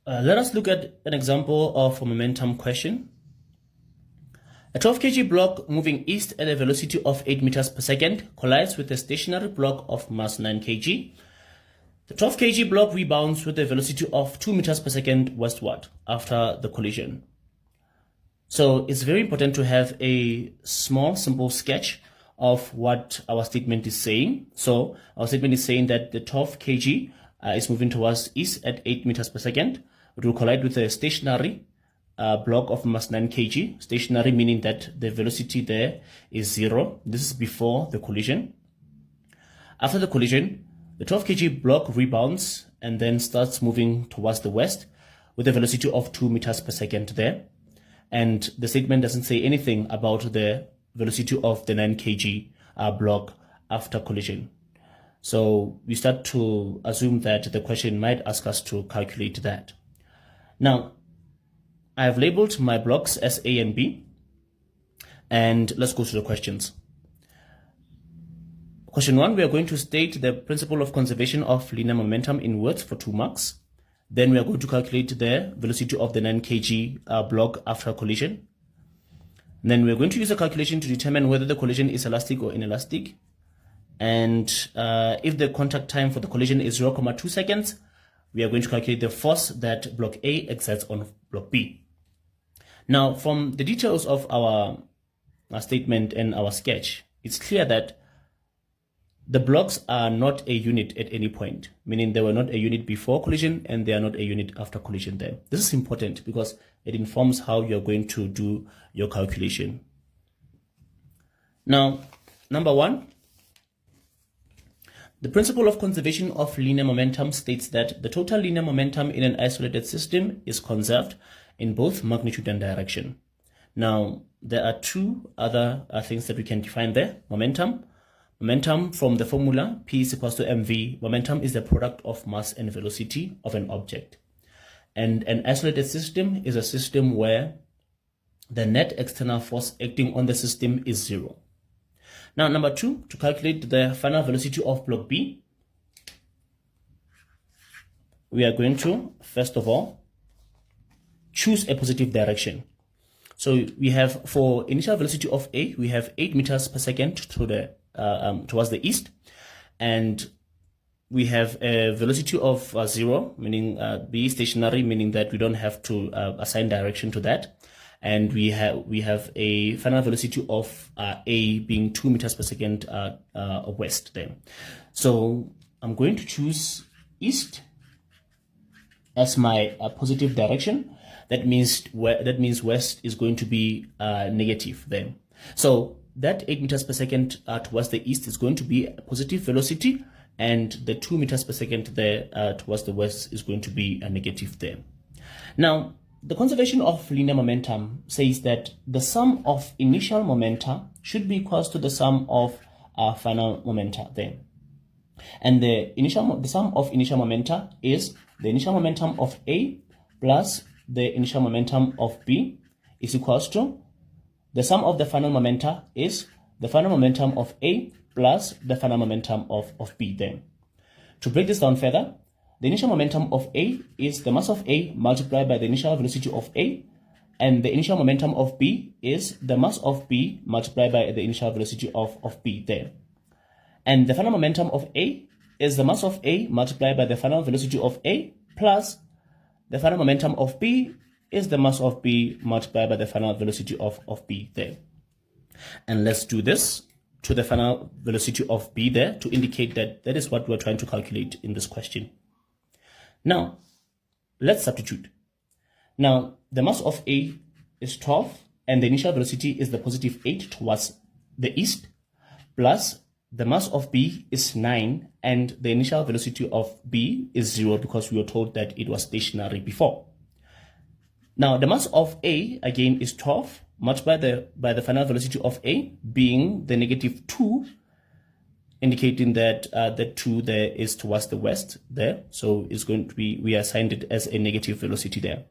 Let us look at an example of a momentum question. A 12 kg block moving east at a velocity of 8 meters per second collides with a stationary block of mass 9 kg. The 12 kg block rebounds with a velocity of 2 meters per second westward after the collision. So it's very important to have a small, simple sketch of what our statement is saying. So our statement is saying that the 12 kg is moving towards east at 8 meters per second. It will collide with a stationary block of mass 9 kg. Stationary meaning that the velocity there is 0. This is before the collision. After the collision, the 12 kg block rebounds and then starts moving towards the west with a velocity of 2 meters per second there. And the statement doesn't say anything about the velocity of the 9 kg block after collision. So we start to assume that the question might ask us to calculate that. Now, I have labeled my blocks as A and B, and let's go to the questions. Question 1, we are going to state the principle of conservation of linear momentum in words for 2 marks. Then we are going to calculate the velocity of the 9 kg block after collision. And then we are going to use a calculation to determine whether the collision is elastic or inelastic. And if the contact time for the collision is 0.2 seconds, we are going to calculate the force that block A exerts on block B. Now, from the details of our statement and our sketch, it's clear that the blocks are not a unit at any point, meaning they were not a unit before collision and they are not a unit after collision there. This is important because it informs how you're going to do your calculation. Now, number 1, the principle of conservation of linear momentum states that the total linear momentum in an isolated system is conserved in both magnitude and direction. Now, there are 2 other things that we can define there. Momentum from the formula P is equals to mv. Momentum is the product of mass and velocity of an object. And an isolated system is a system where the net external force acting on the system is 0. Now, number 2, to calculate the final velocity of block B, we are going to, first of all, choose a positive direction. So we have, for initial velocity of A, we have 8 meters per second to the towards the east, and we have a velocity of 0, meaning B stationary, meaning that we don't have to assign direction to that. And we have a final velocity of A being 2 meters per second west then. So I'm going to choose east as my positive direction. That means west is going to be negative then. So that 8 meters per second towards the east is going to be a positive velocity, and the 2 meters per second there towards the west is going to be a negative there. Now, the conservation of linear momentum says that the sum of initial momenta should be equals to the sum of final momenta there. And the sum of initial momenta is the initial momentum of A plus the initial momentum of B is equals to the sum of the final momenta is the final momentum of A plus the final momentum of B there. To break this down further, the initial momentum of A is the mass of A multiplied by the initial velocity of A, and the initial momentum of B is the mass of B multiplied by the initial velocity of B there. And the final momentum of A is the mass of A multiplied by the final velocity of A plus the final momentum of B is the mass of B multiplied by the final velocity of B there. And let's do this to the final velocity of B there to indicate that that is what we're trying to calculate in this question. Now, let's substitute. Now, the mass of A is 12 and the initial velocity is the positive 8 towards the east, plus the mass of B is 9 and the initial velocity of B is 0 because we were told that it was stationary before. Now, the mass of A, again, is 12 multiplied by the final velocity of A being the negative 2, indicating that the 2 there is towards the west there. So it's going to be, we assigned it as a negative velocity there.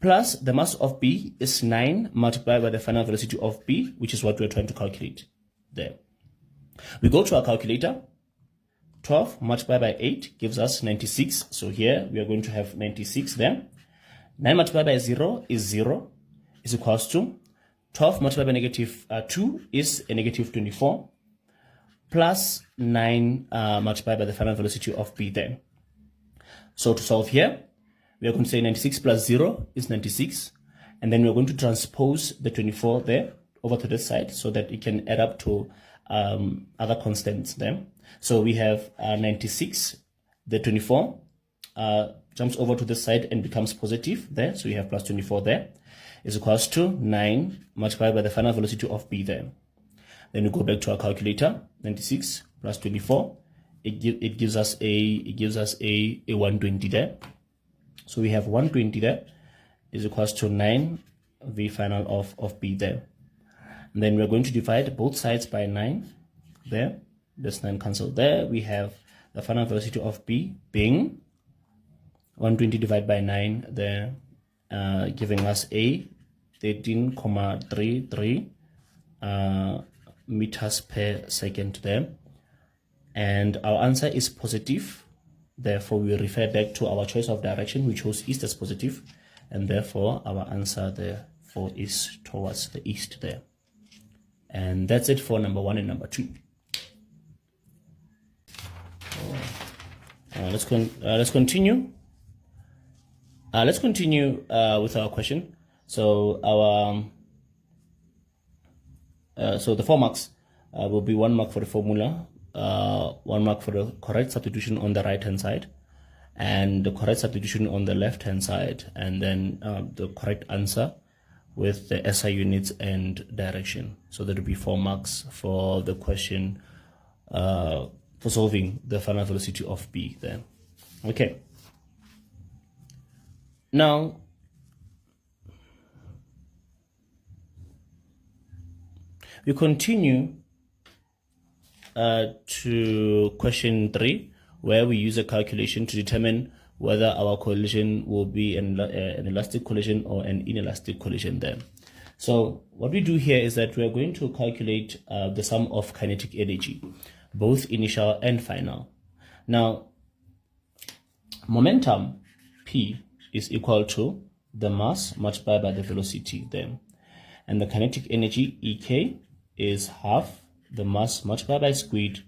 Plus the mass of B is 9 multiplied by the final velocity of B, which is what we're trying to calculate there. We go to our calculator 12 multiplied by 8 gives us 96. So here we are going to have 96 there. 9 multiplied by 0 is 0, is equals to 12 multiplied by negative 2 is a negative 24, plus 9 multiplied by the final velocity of b there. So to solve here, we are going to say 96 plus 0 is 96, and then we're going to transpose the 24 there over to this side so that it can add up to other constants there. So we have 96, the 24 jumps over to this side and becomes positive there, so we have plus 24 there, is equals to 9 multiplied by the final velocity of b there. Then we go back to our calculator. 96 plus 24, it gives us a 120 there. So we have 120 there is equals to 9 v final of b there. And then we're going to divide both sides by 9 there. This 9 cancelled there. We have the final velocity of b being 120 divided by 9 there, giving us a 13.33 meters per second there. And our answer is positive. Therefore, we refer back to our choice of direction. We chose east as positive, and therefore our answer therefore is towards the east there. And that's it for number 1 and number 2. Let's continue. Let's continue with our question. So so the 4 marks will be 1 mark for the formula, 1 mark for the correct substitution on the right hand side, and the correct substitution on the left hand side, and then the correct answer with the SI units and direction. So there will be 4 marks for the question for solving the final velocity of B then. Okay. Now, we continue to question 3, where we use a calculation to determine whether our collision will be an elastic collision or an inelastic collision there. So what we do here is that we are going to calculate the sum of kinetic energy, both initial and final. Now, momentum P is equal to the mass multiplied by the velocity there. And the kinetic energy EK is half the mass multiplied by speed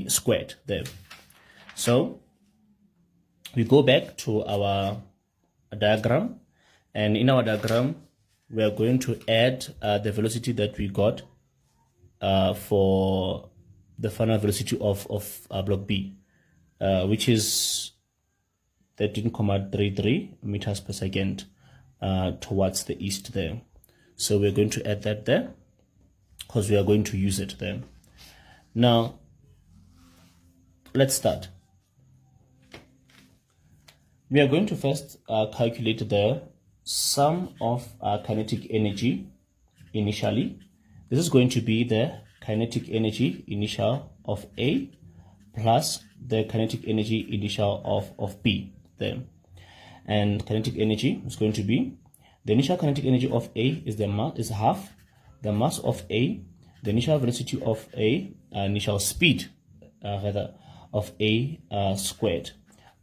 squared there. So we go back to our diagram, and in our diagram we are going to add the velocity that we got for the final velocity of block B, which is 13.33 meters per second towards the east there. So we're going to add that there because we are going to use it there. Now let's start. We are going to first calculate the sum of kinetic energy initially. This is going to be the kinetic energy initial of A plus the kinetic energy initial of B there. And kinetic energy is going to be the initial kinetic energy of A is half the mass of A, the initial velocity of A, initial speed of A squared,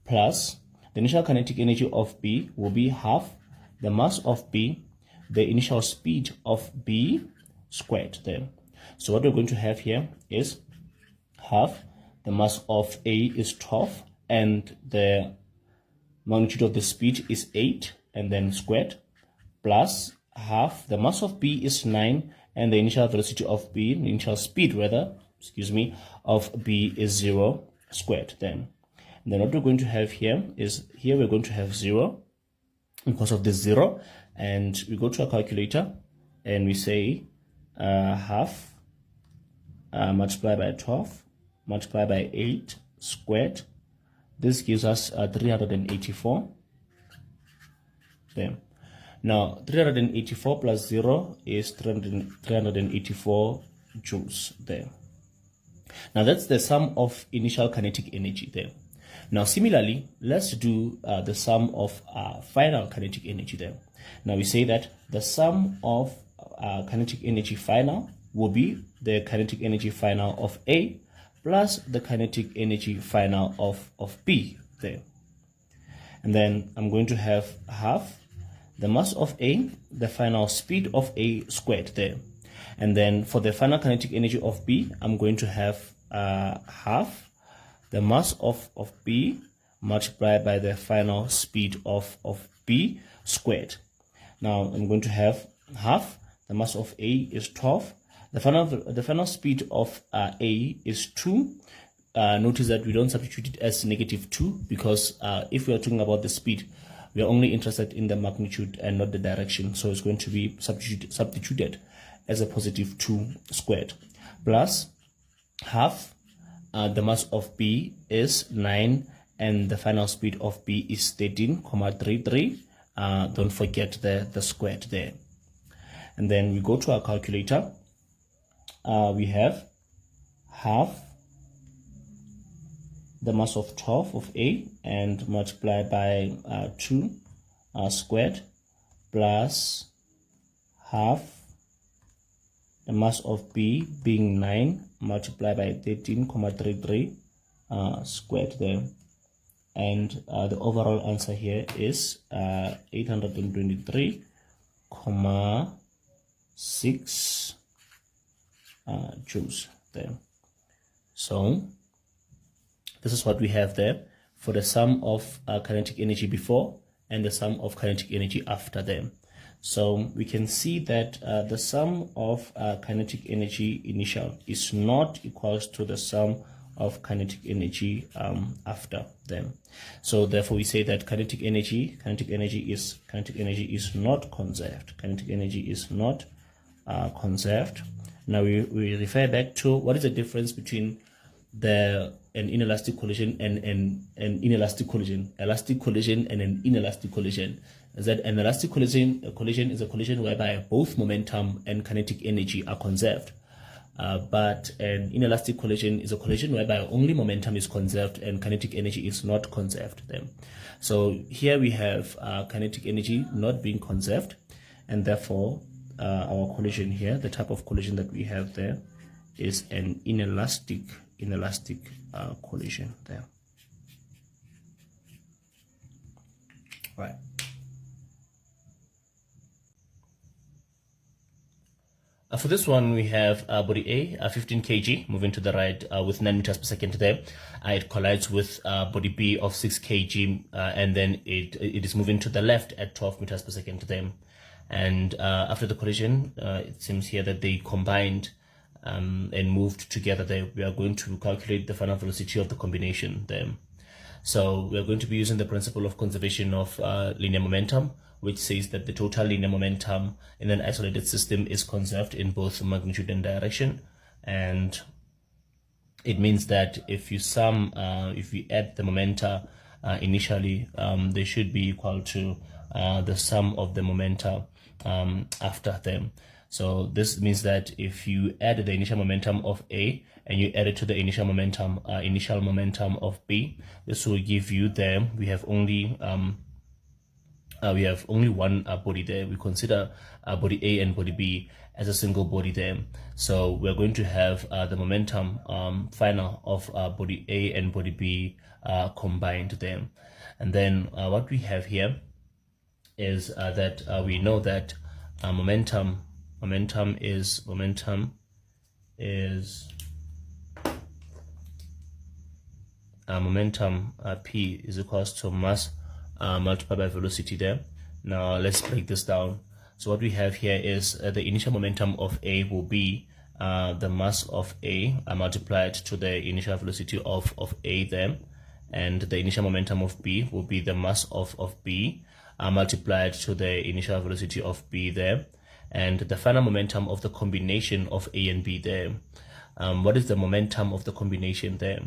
plus the initial kinetic energy of B will be half the mass of B, the initial speed of B squared there. So what we're going to have here is half the mass of A is 12, and the magnitude of the speed is 8, and then squared, plus half the mass of B is 9, and the initial velocity of B, the initial speed of B is 0 squared then. And then what we're going to have here is, here we're going to have 0 because of this 0, and we go to our calculator and we say half multiplied by 12 multiplied by 8 squared. This gives us 384 there. Now 384 plus 0 is 384 joules there. Now that's the sum of initial kinetic energy there. Now similarly, let's do the sum of final kinetic energy there. Now we say that the sum of kinetic energy final will be the kinetic energy final of A plus the kinetic energy final of B there. And then I'm going to have half the mass of A, the final speed of A squared there. And then for the final kinetic energy of B, I'm going to have half the mass of B multiplied by the final speed of B squared. Now I'm going to have half the mass of A is 12. The final speed of A is 2. Notice that we don't substitute it as -2 because if we are talking about the speed, we are only interested in the magnitude and not the direction. So it's going to be substituted as a +2 squared, plus half the mass of B is 9 and the final speed of B is 13.33. Don't forget the squared there. And then we go to our calculator. We have half the mass of 12 of A and multiply by 2 squared, plus half the mass of B being 9 multiplied by 13.33 squared there. And the overall answer here is 823.6 joules there. So this is what we have there for the sum of kinetic energy before and the sum of kinetic energy after them. So we can see that the sum of kinetic energy initial is not equals to the sum of kinetic energy after them. So therefore we say that kinetic energy is not conserved. Kinetic energy is not conserved. Now we refer back to what is the difference between an inelastic collision and an inelastic collision. Elastic collision and an inelastic collision is that an elastic collision is a collision whereby both momentum and kinetic energy are conserved. But an inelastic collision is a collision whereby only momentum is conserved and kinetic energy is not conserved then. So here we have kinetic energy not being conserved, and therefore our collision here, the type of collision that we have there, is an inelastic collision there. Right. For this one, we have body A, 15 kg, moving to the right with 9 meters per second there. It collides with body B of 6 kg, and then it is moving to the left at 12 meters per second there. And after the collision, it seems here that they combined and moved together there. We are going to calculate the final velocity of the combination there. So we are going to be using the principle of conservation of linear momentum, which says that the total linear momentum in an isolated system is conserved in both magnitude and direction. And it means that if you add the momenta initially, they should be equal to the sum of the momenta after them. So this means that if you add the initial momentum of A and you add it to the initial momentum of B, this will give you we have only one body there. We consider body A and body B as a single body there. So we're going to have the momentum final of body A and body B combined there. And then what we have here is that we know that momentum is P is equals to mass multiplied by velocity there. Now let's break this down. So what we have here is the initial momentum of A will be the mass of A multiplied to the initial velocity of A there, and the initial momentum of B will be the mass of B multiplied to the initial velocity of B there, and the final momentum of the combination of A and B there. What is the momentum of the combination there?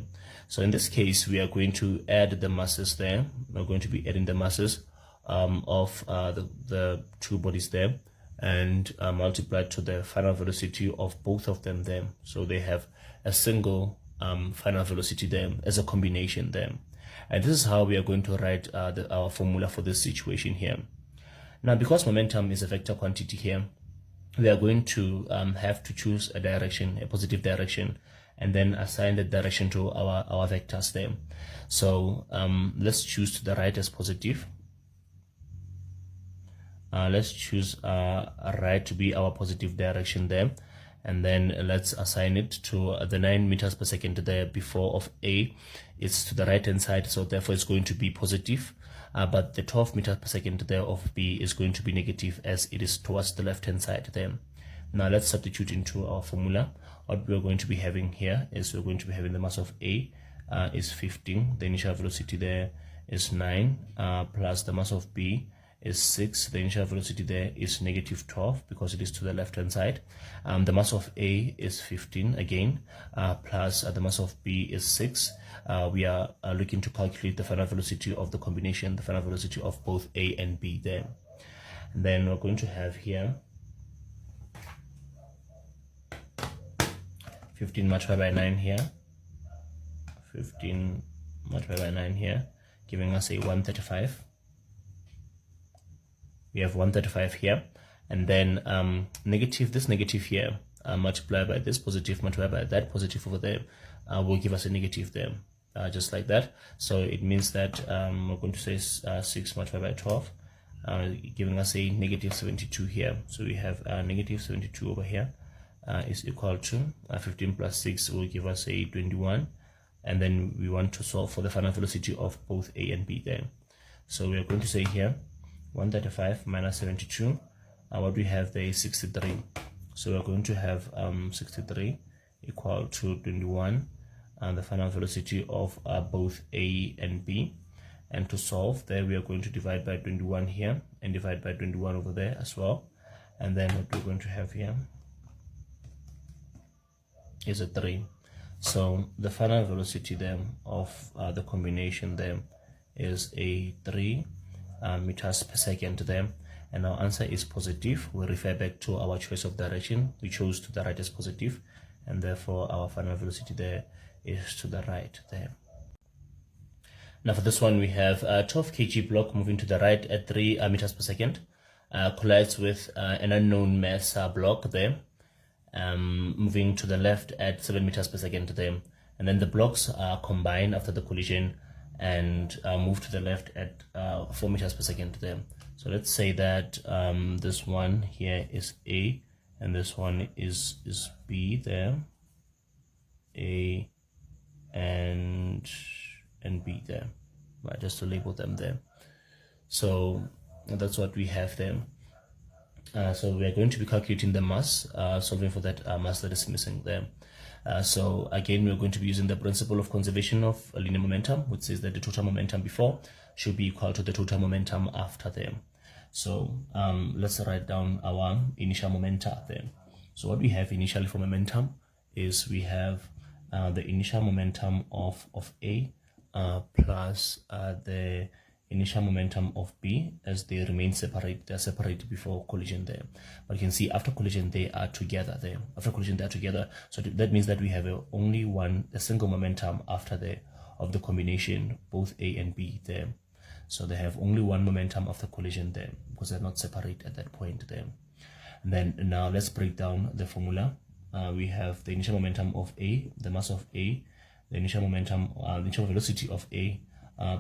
So in this case, we are going to add the masses there. We're going to be adding the masses of the two bodies there, and multiplied to the final velocity of both of them there. So they have a single final velocity there as a combination there. And this is how we are going to write our formula for this situation here. Now, because momentum is a vector quantity here, we are going to have to choose a direction, a positive direction, and then assign the direction to our vectors there. So let's choose to the right as positive. Let's choose right to be our positive direction there, and then let's assign it to the 9 meters per second there before of A. It's to the right hand side, so therefore it's going to be positive, but the 12 meters per second there of B is going to be negative as it is towards the left hand side there. Now let's substitute into our formula. What we're going to be having here is we're going to be having the mass of A is 15, the initial velocity there is 9, plus the mass of B is 6, the initial velocity there is negative 12 because it is to the left hand side. The mass of A is 15 again, plus the mass of B is 6. We are looking to calculate the final velocity of the combination, the final velocity of both A and B there. And then we're going to have here 15 multiplied by 9 here, 15 multiplied by 9 here, giving us a 135. We have 135 here, and then this negative here multiplied by this positive multiplied by that positive over there will give us a negative there, just like that. So it means that we're going to say 6 multiplied by 12, giving us a negative 72 here. So we have negative 72 over here is equal to 15 plus 6 will give us a 21, and then we want to solve for the final velocity of both A and B there. So we are going to say here 135 minus 72, what we have there is 63. So we're going to have 63 equal to 21, and the final velocity of both A and B. And to solve there, we are going to divide by 21 here and divide by 21 over there as well. And then what we're going to have here is a 3. So the final velocity there of the combination there is a 3 meters per second there, and our answer is positive. We refer back to our choice of direction. We chose to the right as positive, and therefore our final velocity there is to the right there. Now for this one, we have a 12 kg block moving to the right at 3 meters per second, collides with an unknown mass block there, moving to the left at 7 meters per second there, and then the blocks combine after the collision and move to the left at 4 meters per second there. So let's say that this one here is A and this one is B there, A and B there, right, just to label them there. So that's what we have there. So we are going to be calculating the mass, solving for that mass that is missing there. So again, we're going to be using the principle of conservation of linear momentum, which says that the total momentum before should be equal to the total momentum after them. So let's write down our initial momenta then. So what we have initially for momentum is we have the initial momentum of A plus the initial momentum of B, as they remain separate. They're separated before collision there, but you can see after collision they are together there. After collision they are together, so that means that we have only a single momentum after of the combination, both A and B there. So they have only one momentum after collision there because they're not separate at that point there. And then now let's break down the formula. We have the initial momentum of A, the mass of A, the initial momentum, the initial velocity of A,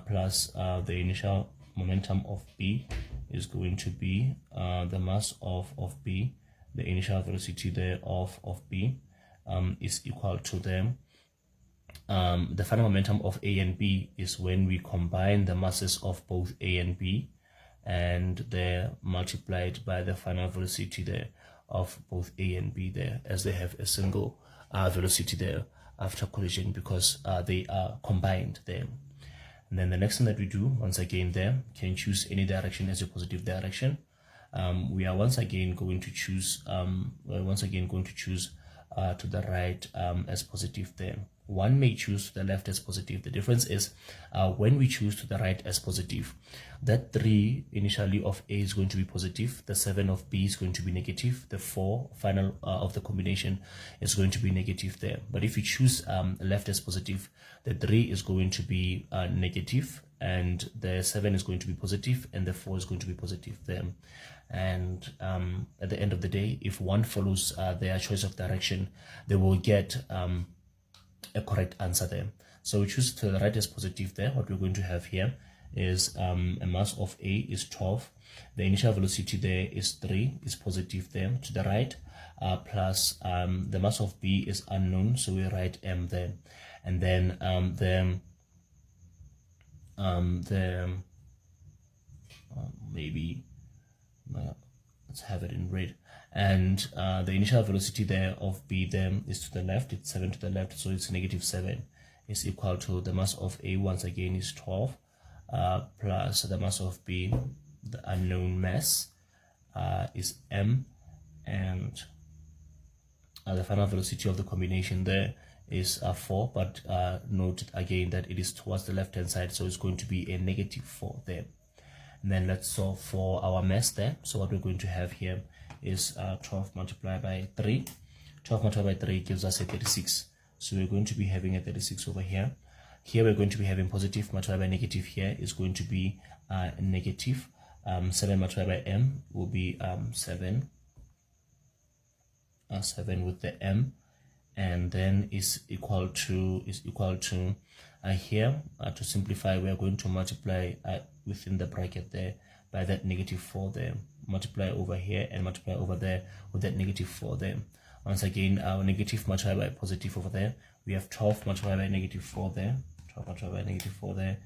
plus the initial momentum of B is going to be the mass of B, the initial velocity there of B is equal to them. The final momentum of A and B is when we combine the masses of both A and B, and they're multiplied by the final velocity there of both A and B there, as they have a single velocity there after collision because they are combined there. And then the next thing that we do, once again there, can choose any direction as a positive direction. We are once again going to choose to the right as positive there. One may choose to the left as positive. The difference is when we choose to the right as positive, that 3 initially of A is going to be positive, the 7 of B is going to be negative, the 4 final of the combination is going to be negative there. But if you choose left as positive, the 3 is going to be negative, and the 7 is going to be positive, and the 4 is going to be positive there. And at the end of the day, if one follows their choice of direction, they will get a correct answer there. So we choose to the right as positive there. What we're going to have here is a mass of A is 12. The initial velocity there is 3, is positive there to the right, plus the mass of B is unknown, so we write M there. And then let's have it in red. And the initial velocity there of B then is to the left, it's 7 to the left, so it's -7 is equal to the mass of A once again is 12, plus the mass of B, the unknown mass, is M, and the final velocity of the combination there is 4, but note again that it is towards the left hand side, so it's going to be a -4 there. And then let's solve for our mass there. So what we're going to have here is 12 multiplied by 3. 12 multiplied by 3 gives us a 36. So we're going to be having a 36 over here. Here we're going to be having positive multiplied by negative. Here is going to be negative. 7 multiplied by M will be 7. 7 with the M, and then is equal to here, to simplify, we are going to multiply within the bracket there by that -4 there, multiply over here and multiply over there with that -4 there. Once again, our negative multiplied by positive over there, we have 12 multiplied by -4 there, 12 multiplied by -4 there,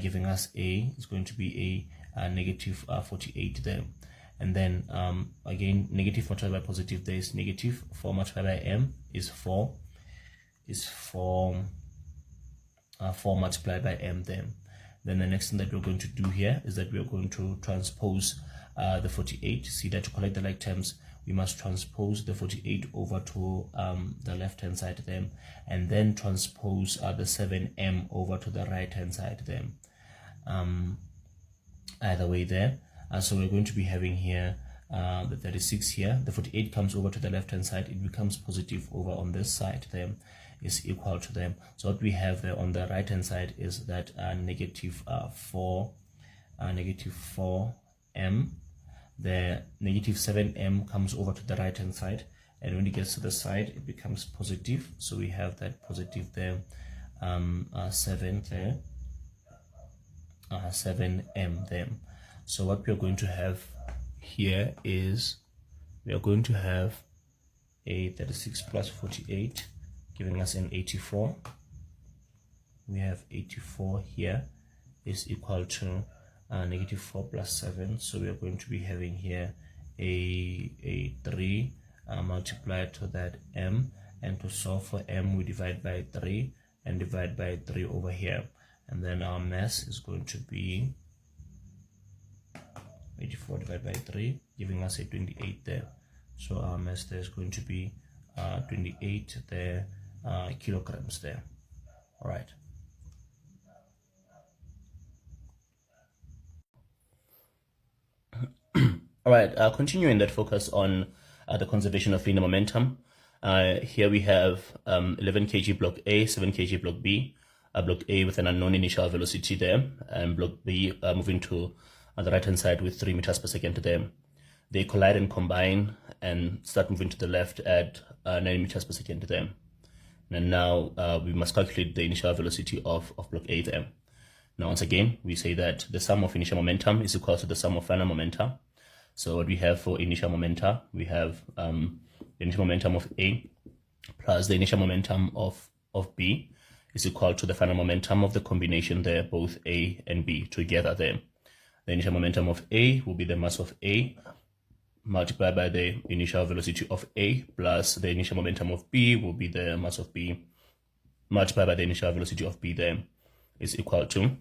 giving us A is going to be a -48 there. And then again, negative multiplied by positive there is negative. 4 multiplied by M is 4, 4 multiplied by M there. Then the next thing that we're going to do here is that we're going to transpose the 48. See that to collect the like terms, we must transpose the 48 over to the left hand side there, and then transpose the 7M over to the right hand side there. Either way there. So we're going to be having here the 36 here. The 48 comes over to the left hand side, it becomes positive over on this side there, is equal to them. So what we have there on the right hand side is that -4M. The -7M comes over to the right hand side, and when it gets to the side it becomes positive, so we have that positive there, 7 there, 7M there. So what we are going to have here is we are going to have a 36 plus 48 giving us an 84. We have 84 here is equal to -4 plus 7, so we are going to be having here a 3 multiplied to that M, and to solve for M we divide by 3 and divide by 3 over here, and then our mass is going to be 84 divided by 3, giving us a 28 there. So our mass there is going to be 28 there, kilograms there. All right. All right, continuing that focus on the conservation of linear momentum. Here we have 11 kg block A, 7 kg block B. Block A with an unknown initial velocity there, and block B moving to the right hand side with 3 meters per second there. They collide and combine and start moving to the left at 9 meters per second there. And now we must calculate the initial velocity of block A there. Now once again, we say that the sum of initial momentum is equal to the sum of final momentum. So what we have for initial momentum, we have the initial momentum of A plus the initial momentum of B is equal to the final momentum of the combination there, both A and B together there. The initial momentum of A will be the mass of A multiplied by the initial velocity of A, plus the initial momentum of B will be the mass of B multiplied by the initial velocity of B there, is equal to,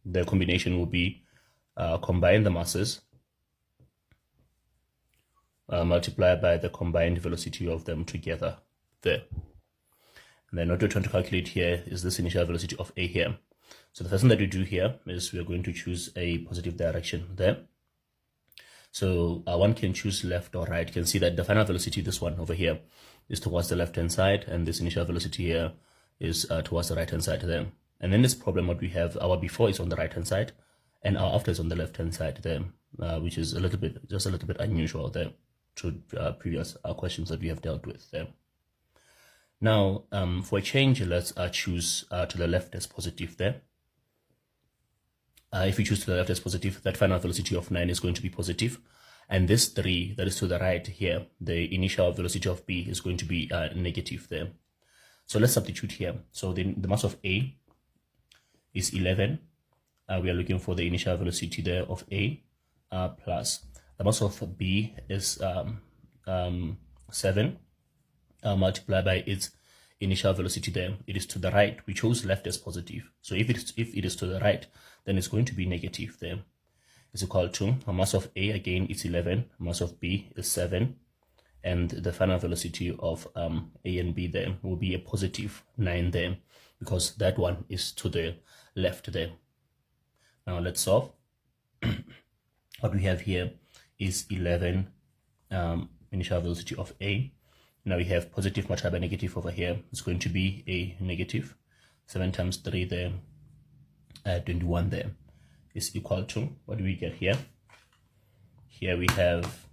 the combination will be combine the masses multiplied by the combined velocity of them together there. And then what we're trying to calculate here is this initial velocity of A here. So the first thing that we do here is we are going to choose a positive direction there. So one can choose left or right. You can see that the final velocity, this one over here, is towards the left hand side, and this initial velocity here is towards the right hand side there. And then this problem, what we have, our before is on the right hand side and our after is on the left hand side there, which is just a little bit unusual there to previous questions that we have dealt with there. Now, for a change, let's choose to the left as positive there. If we choose to the left as positive, that final velocity of 9 is going to be positive. And this 3 that is to the right here, the initial velocity of B is going to be negative there. So let's substitute here. So the mass of A is 11. We are looking for the initial velocity there of A plus the mass of B is 7 multiplied by its initial velocity there. It is to the right. We chose left as positive. So if it is to the right, then it's going to be negative there. Is equal to a mass of A, again, it's 11. Mass of B is 7. And the final velocity of A and B there will be a positive 9 there, because that one is to the left there. Now let's solve. What we have here is 11 initial velocity of A. Now we have positive multiplied by negative over here. It's going to be a negative. 7 times 3 there, 21 there, is equal to, what do we get here? Here we have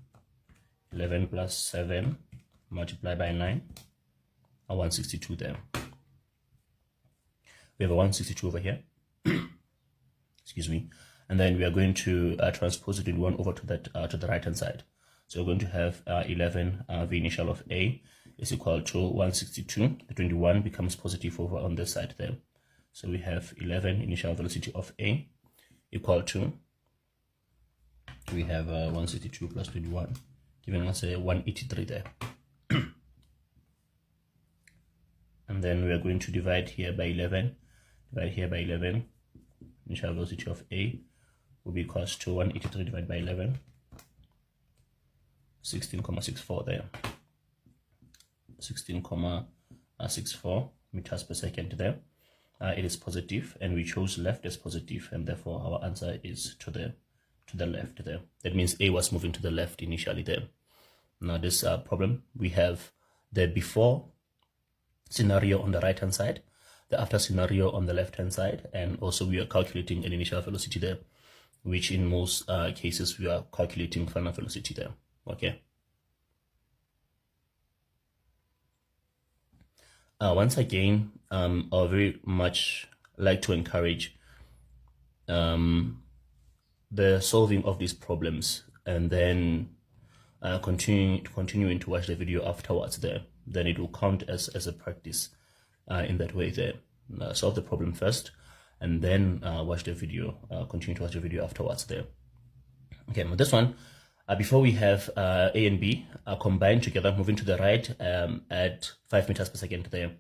11 plus 7 multiplied by 9, a 162 there. We have a 162 over here. Excuse me. And then we are going to transpose the 21 over to that to the right hand side. So we're going to have 11 the initial of A is equal to 162. The 21 becomes positive over on this side there. So we have 11 initial velocity of A equal to, we have 162 plus 21, giving us a 183 there. And then we are going to divide here by 11. Divide here by 11. Initial velocity of A will be equals to 183 divided by 11. 16,64 there. 16,64 meters per second there. It is positive, and we chose left as positive, and therefore our answer is to the left there. That means A was moving to the left initially there. Now this problem, we have the before scenario on the right hand side, the after scenario on the left hand side, and also we are calculating an initial velocity there, which in most cases we are calculating final velocity there. Okay. Once again, I would very much like to encourage the solving of these problems, and then continuing to watch the video afterwards there. Then it will count as a practice in that way there. Solve the problem first, and then watch the video, continue to watch the video afterwards there. Okay, with this one, before we have A and B combined together, moving to the right at 5 meters per second there,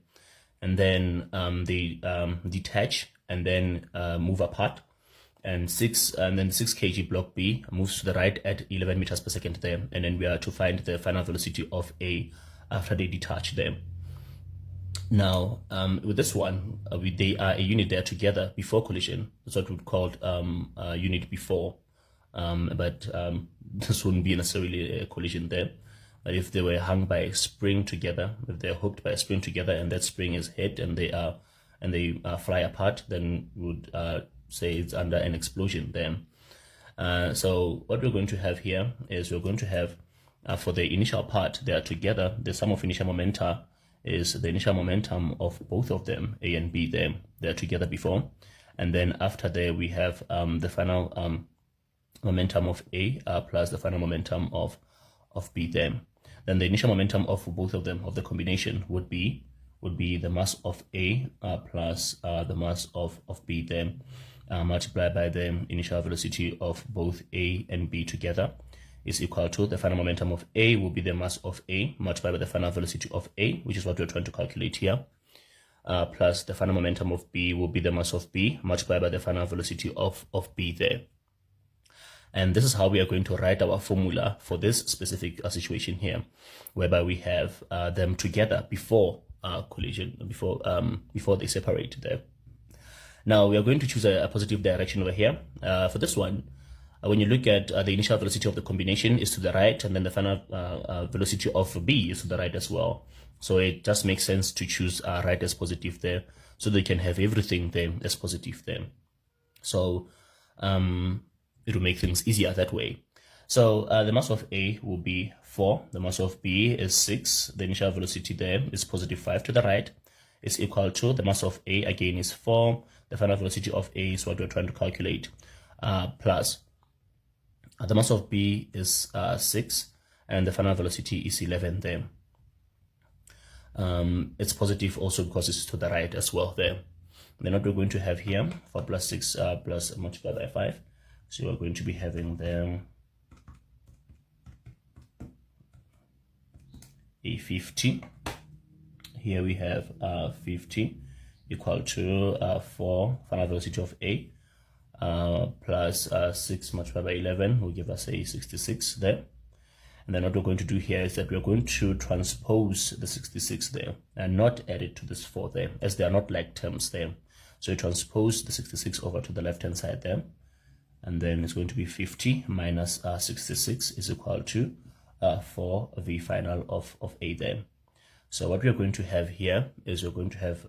and then they detach and then move apart, and then the 6 kg block B moves to the right at 11 meters per second there, and then we are to find the final velocity of A after they detach them. Now, with this one, they are a unit there together before collision. That's what we would call unit before. But this wouldn't be necessarily a collision there. But if they were hung by a spring together, if they're hooked by a spring together, and that spring is hit and they fly apart, then we would say it's under an explosion then. So what we're going to have here is we're going to have for the initial part, they are together. The sum of initial momenta is the initial momentum of both of them, A and B there. They're together before. And then after there, we have the final momentum of A plus the final momentum of B there. Then the initial momentum of both of them, of the combination, would be the mass of A plus the mass of B there, multiplied by the initial velocity of both A and B together, is equal to the final momentum of A will be the mass of A multiplied by the final velocity of A, which is what we're trying to calculate here, plus the final momentum of B will be the mass of B multiplied by the final velocity of B there. And this is how we are going to write our formula for this specific situation here, whereby we have them together before collision, before they separate there. Now we are going to choose a positive direction over here. For this one, when you look at the initial velocity of the combination is to the right, and then the final velocity of B is to the right as well. So it just makes sense to choose right as positive there, so they can have everything there as positive there. So it will make things easier that way. So the mass of A will be 4, the mass of B is 6, the initial velocity there is positive 5 to the right, is equal to the mass of A again is 4, the final velocity of A is what we're trying to calculate, plus the mass of B is 6, and the final velocity is 11 there. It's positive also because it's to the right as well there. Then what we're going to have here, 4 plus 6 plus multiplied by 5, so we're going to be having there a 50. Here we have 50 equal to 4 final velocity of A plus 6 multiplied by 11 will give us a 66 there. And then what we're going to do here is that we're going to transpose the 66 there and not add it to this 4 there, as they are not like terms there. So you transpose the 66 over to the left hand side there, and then it's going to be 50 minus 66 is equal to 4 V final of A there. So what we're going to have here is we're going to have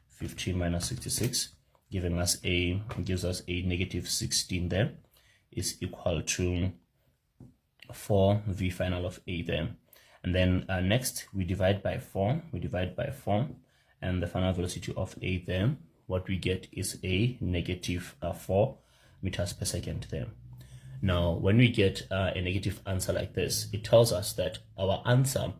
50 minus 66 gives us a negative 16 there, is equal to 4 V final of A there. And then next we divide by 4, and the final velocity of A there, what we get is a negative 4 meters per second there. Now when we get a negative answer like this, it tells us that our answer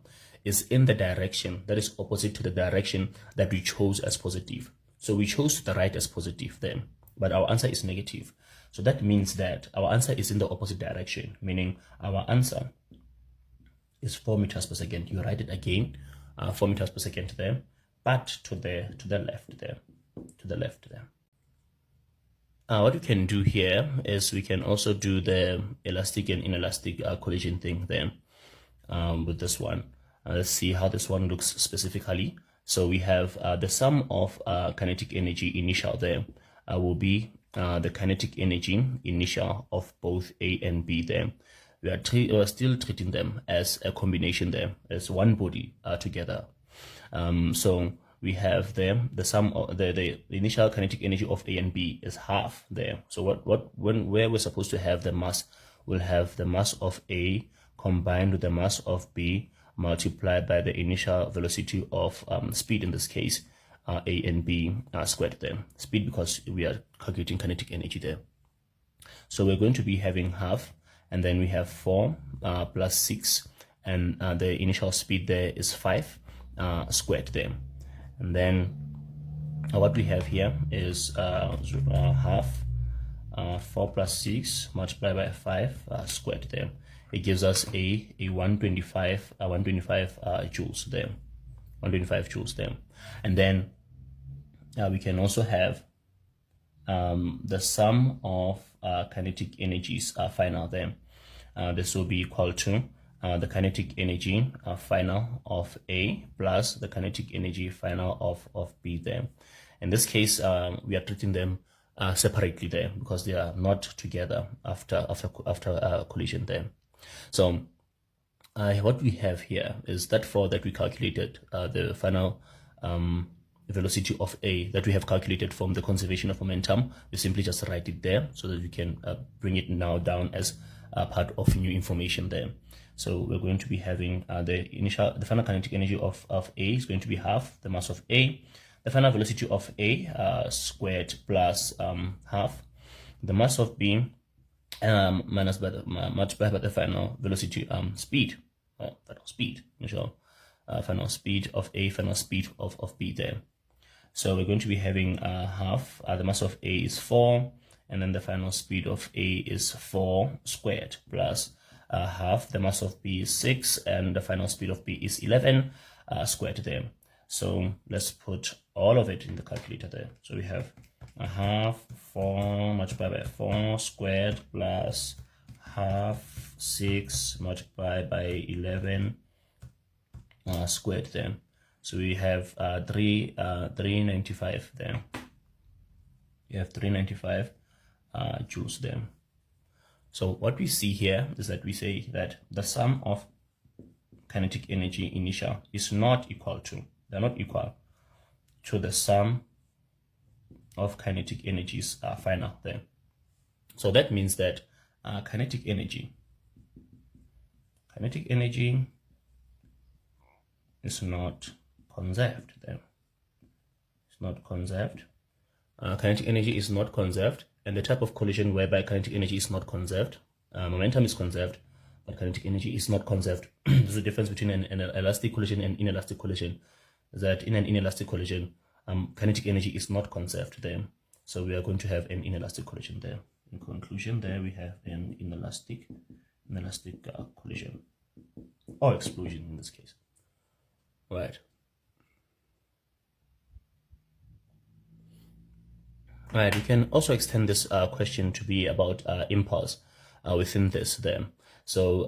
is in the direction that is opposite to the direction that we chose as positive. So we chose to the right as positive then, but our answer is negative. So that means that our answer is in the opposite direction, meaning our answer is 4 meters per second. You write it again, 4 meters per second there, but to the left there, what we can do here is we can also do the elastic and inelastic collision thing there with this one. Let's see how this one looks specifically. So we have the sum of kinetic energy initial there will be the kinetic energy initial of both A and B there. We are still treating them as a combination there, as one body together. So we have there the sum of the initial kinetic energy of A and B is half there. So where we're supposed to have the mass, we'll have the mass of A combined with the mass of B multiplied by the initial velocity of speed, in this case A and B squared there. Speed because we are calculating kinetic energy there. So we're going to be having half, and then we have 4 plus 6, and the initial speed there is 5 squared there. And then what we have here is half 4 plus 6 multiplied by 5 squared there. It gives us a 125 joules there, 125 joules there. And then we can also have the sum of kinetic energies final there. This will be equal to the kinetic energy final of A plus the kinetic energy final of B there. In this case, we are treating them separately there because they are not together after collision there. So what we have here is that for that we calculated the final velocity of A that we have calculated from the conservation of momentum. We simply just write it there so that we can bring it now down as part of new information there. So we're going to be having the final kinetic energy of A is going to be half the mass of A, the final velocity of A squared plus half the mass of B minus by multiplied by the final velocity speed, final speed of A, final speed of B there. So we're going to be having half the mass of A is 4, and then the final speed of A is 4 squared plus half the mass of B is 6, and the final speed of B is 11 squared there. So let's put all of it in the calculator there. So we have a half 4 multiplied by 4 squared plus half 6 multiplied by 11 squared there. So we have 395 there. You have 395 joules there. So what we see here is that we say that the sum of kinetic energy initial is not equal to, they're not equal to the sum of kinetic energies final there. So that means that kinetic energy kinetic energy is not conserved there. It's not conserved. Kinetic energy is not conserved, and the type of collision whereby kinetic energy is not conserved, momentum is conserved, but kinetic energy is not conserved. There's a difference between an elastic collision and inelastic collision. That in an inelastic collision, kinetic energy is not conserved there. So we are going to have an inelastic collision there. In conclusion, there we have an inelastic collision or explosion in this case. Right. Right, we can also extend this question to be about impulse within this there. So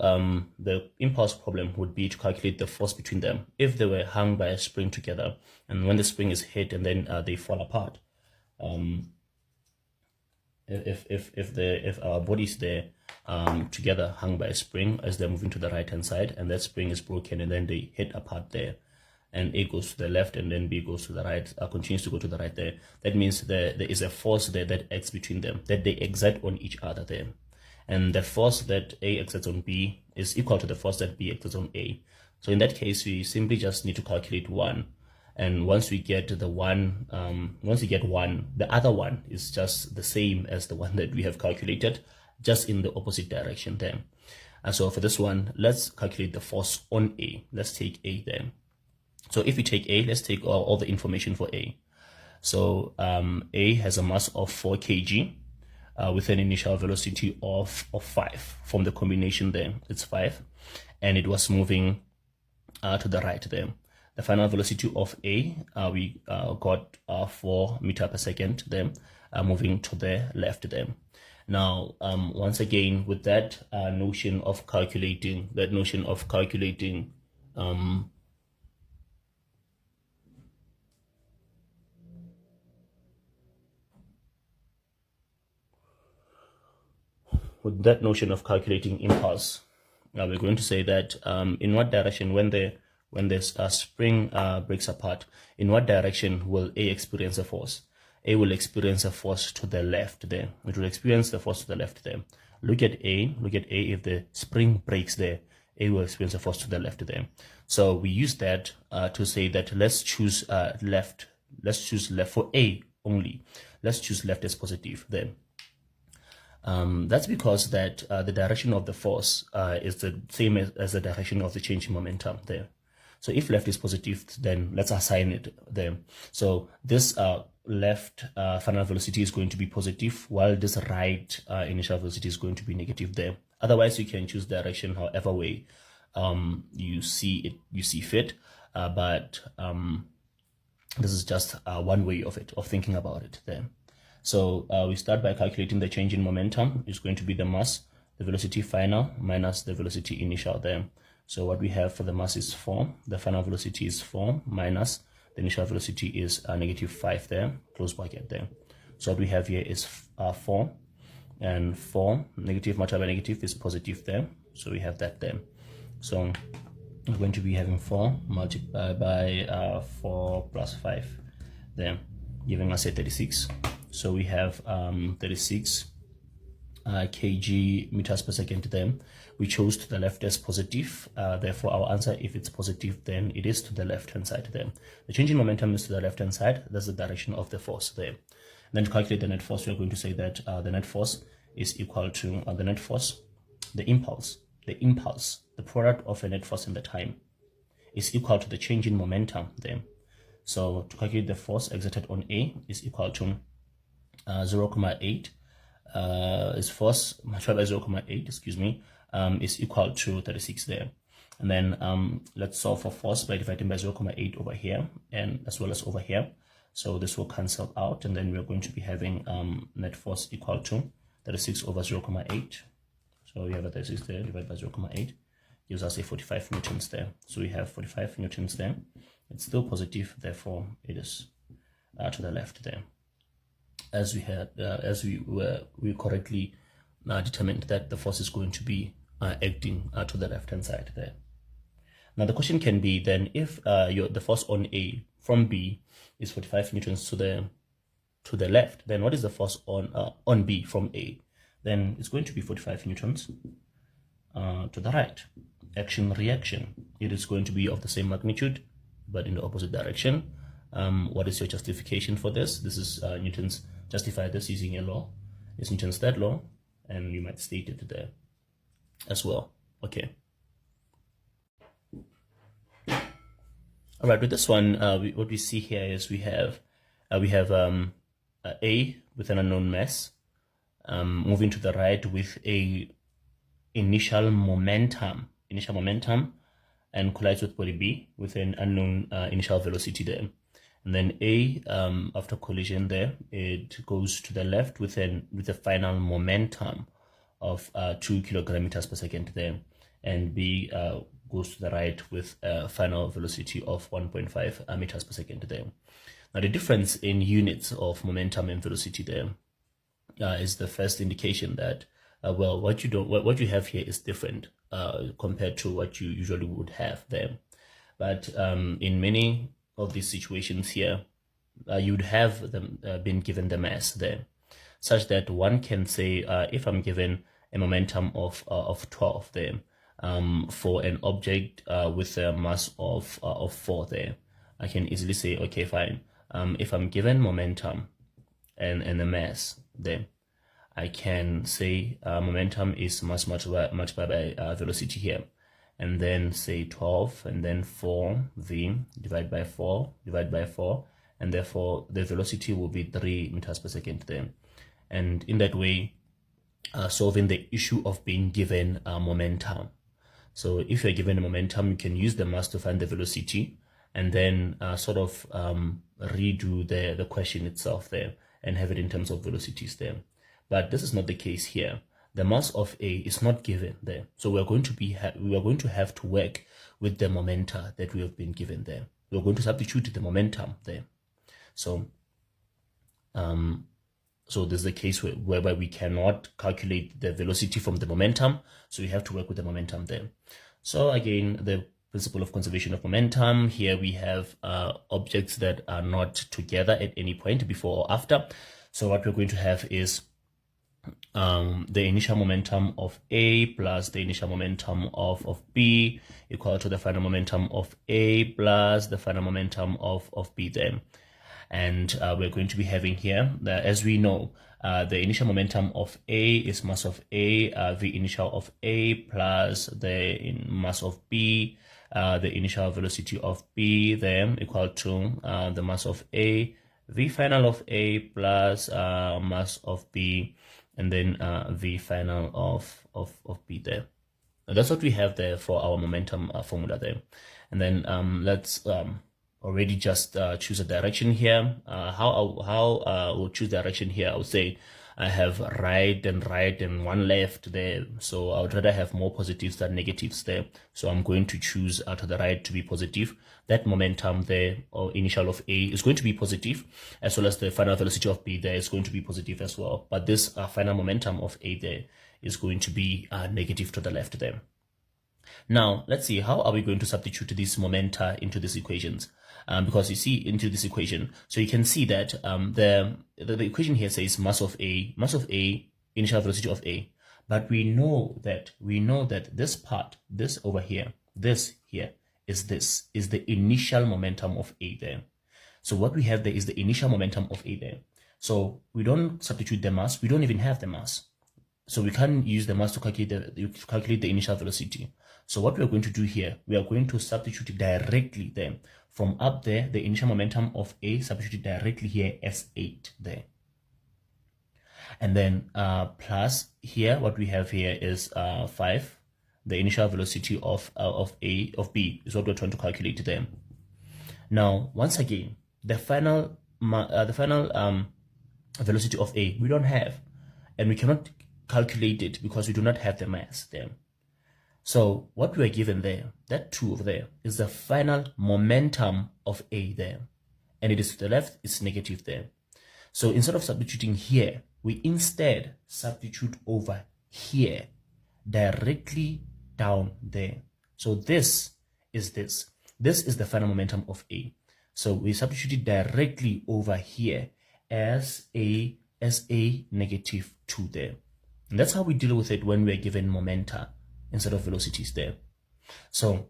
the impulse problem would be to calculate the force between them if they were hung by a spring together, and when the spring is hit and then they fall apart. If our bodies there together hung by a spring as they're moving to the right hand side, and that spring is broken and then they hit apart there, and A goes to the left and then B goes to the right, continues to go to the right there. That means there is a force there that acts between them, that they exert on each other there. And the force that A exerts on B is equal to the force that B exerts on A. So in that case, we simply just need to calculate one. And once we get the one, the other one is just the same as the one that we have calculated, just in the opposite direction there. And so for this one, let's calculate the force on A. Let's take A there. So if we take A, let's take all the information for A. So A has a mass of 4 kg with an initial velocity of 5 from the combination there. It's 5, and it was moving to the right there. The final velocity of A, we got 4 meters per second there, moving to the left there. Now, once again, with that notion of calculating, impulse, we're going to say that in what direction, when this spring breaks apart, in what direction will A experience a force? A will experience a force to the left there. It will experience the force to the left there. Look at A. If the spring breaks there, A will experience a force to the left there. So we use that to say that let's choose left. Let's choose left for A only. Let's choose left as positive there. That's because that the direction of the force is the same as the direction of the change in momentum there. So if left is positive, then let's assign it there. So this left final velocity is going to be positive, while this right initial velocity is going to be negative there. Otherwise, you can choose direction however way you see fit, but this is just one way of thinking about it there. So we start by calculating the change in momentum. It's going to be the mass, the velocity final minus the velocity initial there. So what we have for the mass is 4, the final velocity is 4 minus the initial velocity is -5 there, close bracket there. So what we have here is 4, and 4 negative multiplied by negative is positive there. So we have that there. So we're going to be having 4 multiplied by 4 plus 5 there, giving us a 36. So we have 36 kg meters per second there. We chose to the left as positive, therefore our answer, if it's positive, then it is to the left hand side there. The change in momentum is to the left hand side. That's the direction of the force there. And then to calculate the net force, we are going to say that the net force is equal to the net force, the impulse, the product of a net force and the time is equal to the change in momentum there. So to calculate the force exerted on A is equal to 0.8 is force multiplied by 0.8, excuse me, is equal to 36 there. And then let's solve for force by dividing by 0.8 over here and as well as over here. So this will cancel out, and then we're going to be having net force equal to 36 over 0.8. So we have a 36 there divided by 0.8 gives us a 45 newtons there. So we have 45 newtons there. It's still positive, therefore it is to the left there. As we correctly determined that the force is going to be acting to the left hand side there. Now the question can be then, if the force on A from B is 45 newtons to the left, then what is the force on B from A? Then it's going to be 45 newtons to the right. action reaction. It is going to be of the same magnitude, but in the opposite direction. What is your justification for this? This is Newton's justify this using a law. It's Newton's third law, and you might state it there as well. Okay. All right. With this one, what we see here is we have A with an unknown mass, moving to the right with a initial momentum, and collides with body B with an unknown initial velocity there. And then A, after collision there, it goes to the left with a final momentum of 2 kilograms per second there, and B goes to the right with a final velocity of 1.5 meters per second there. Now the difference in units of momentum and velocity there is the first indication that well, what you have here is different compared to what you usually would have there. But in many of these situations here, you'd have them been given the mass there, such that one can say, if I'm given a momentum of 12 there, for an object with a mass of 4 there, I can easily say, okay, fine. If I'm given momentum and a mass there, I can say momentum is mass multiplied by velocity here, and then say 12, and then 4 v divided by 4, and therefore the velocity will be 3 meters per second there. And in that way, solving the issue of being given momentum. So if you're given a momentum, you can use the mass to find the velocity, and then sort of redo the question itself there and have it in terms of velocities there. But this is not the case here. The mass of A is not given there, so we are going to have to work with the momenta that we have been given there. We're going to substitute the momentum there. So so there's the case whereby we cannot calculate the velocity from the momentum, so we have to work with the momentum there. So again, the principle of conservation of momentum, here we have objects that are not together at any point before or after. So what we're going to have is the initial momentum of A plus the initial momentum of B equal to the final momentum of A plus the final momentum of B there. And we're going to be having here, as we know, the initial momentum of A is mass of A, the initial of A plus the mass of B, the initial velocity of B there equal to the mass of A, V final of A plus mass of B, and then V final of B there. And that's what we have there for our momentum formula there. And then let's already just choose a direction here. How we'll choose direction here, I would say I have right and one left there, so I would rather have more positives than negatives there. So I'm going to choose to the right to be positive. That momentum there, or initial of A, is going to be positive, as well as the final velocity of B there is going to be positive as well. But this final momentum of A there is going to be negative to the left there. Now let's see, how are we going to substitute these momenta into these equations? Because you see into this equation, so you can see that the equation here says mass of A, initial velocity of A, but we know that this part, this over here, this here is the initial momentum of A there. So what we have there is the initial momentum of A there. So we don't substitute the mass, we don't even have the mass, so we can't use the mass to calculate the initial velocity. So what we are going to do here, we are going to substitute directly there. From up there, the initial momentum of A substituted directly here as 8 there. And then plus here, what we have here is 5. The initial velocity of B is what we're trying to calculate there. Now, once again, the final velocity of A we don't have, and we cannot calculate it because we do not have the mass there. So what we are given there, that 2 over there, is the final momentum of A there. And it is to the left, it's negative there. So instead of substituting here, we instead substitute over here, directly down there. So this is the final momentum of A. So we substitute it directly over here as a negative 2 there. And that's how we deal with it when we're given momenta instead of velocities there. So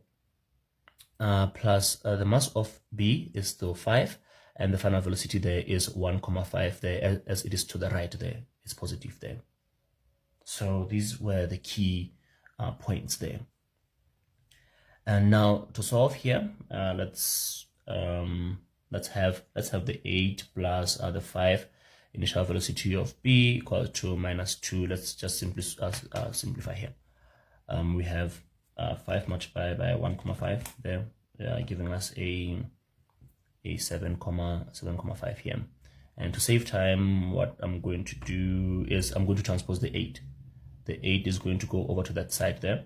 plus the mass of B is still 5, and the final velocity there is 1,5 there, as it is to the right there. It's positive there. So these were the key points there. And now to solve here, let's have the 8 plus the 5 initial velocity of B equal to -2. Let's just simplify here. We have 5 multiplied by 1,5 there, giving us a 7,5 here. And to save time, what I'm going to do is I'm going to transpose the 8. The 8 is going to go over to that side there,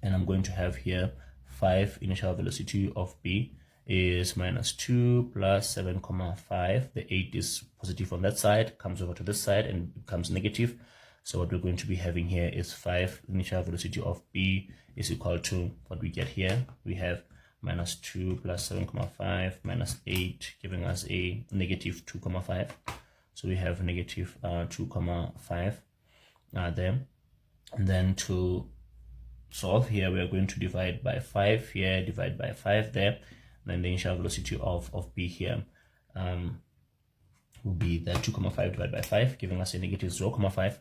and I'm going to have here 5 initial velocity of B is -2 plus 7,5. The 8 is positive on that side, comes over to this side and becomes negative. So what we're going to be having here is 5 initial velocity of B is equal to what we get here. We have -2 plus 7,5 minus 8, giving us a negative 2,5. So we have negative 2,5 there. And then to solve here, we are going to divide by 5 here, divide by 5 there. Then the initial velocity of B here will be the 2,5 divided by 5, giving us a negative 0,5.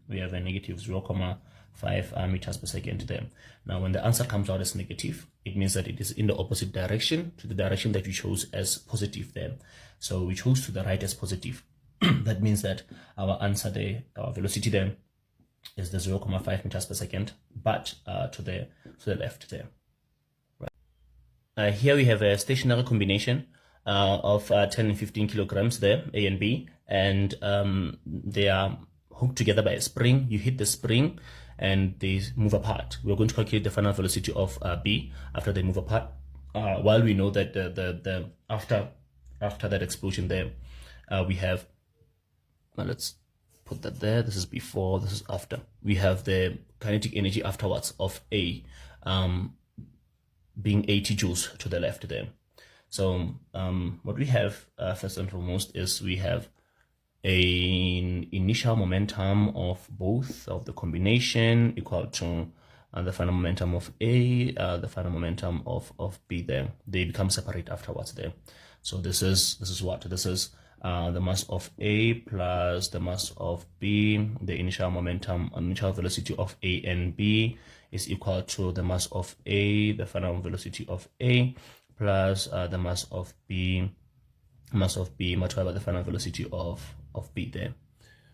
We have a negative 0,5 meters per second there. Now, when the answer comes out as negative, it means that it is in the opposite direction to the direction that we chose as positive there. So we chose to the right as positive. That means that our answer there, our velocity there, is the 0,5 meters per second, but to the left there. Right. Here we have a stationary combination of 10 and 15 kilograms there, A and B, and they are hooked together by a spring. You hit the spring and they move apart. We're going to calculate the final velocity of B after they move apart. While we know that the after that explosion there, we have, well, let's put that there. This is before, this is after. We have the kinetic energy afterwards of A being 80 joules to the left there. So what we have first and foremost is we have an initial momentum of both of the combination equal to the final momentum of A, the final momentum of B there. They become separate afterwards there. So this is what? This is the mass of A plus the mass of B. The initial momentum, initial velocity of A and B is equal to the mass of A, the final velocity of A, plus the mass of B multiplied by the final velocity of B there.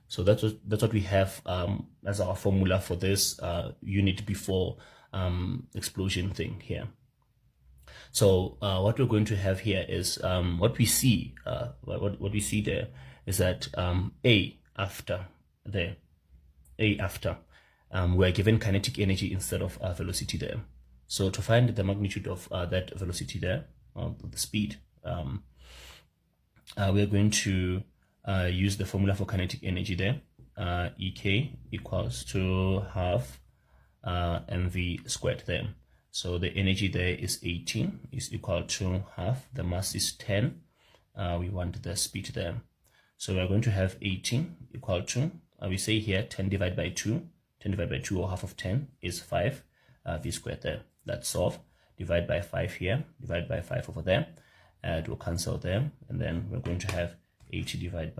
So that's what we have as our formula for this unit before explosion thing here. So what we're going to have here is what we see. What we see there is that A after we're given kinetic energy instead of velocity there. So to find the magnitude of that velocity there, the speed, we're going to use the formula for kinetic energy there. EK equals to half mv squared there. So the energy there is 18, is equal to half. The mass is 10. We want the speed there. So we're going to have 18 equal to, we say here 10 divided by 2. 10 divided by 2, or half of 10, is 5 v squared there. That's solved. Divide by 5 here, divide by 5 over there. It will cancel there, and then we're going to have 80 divided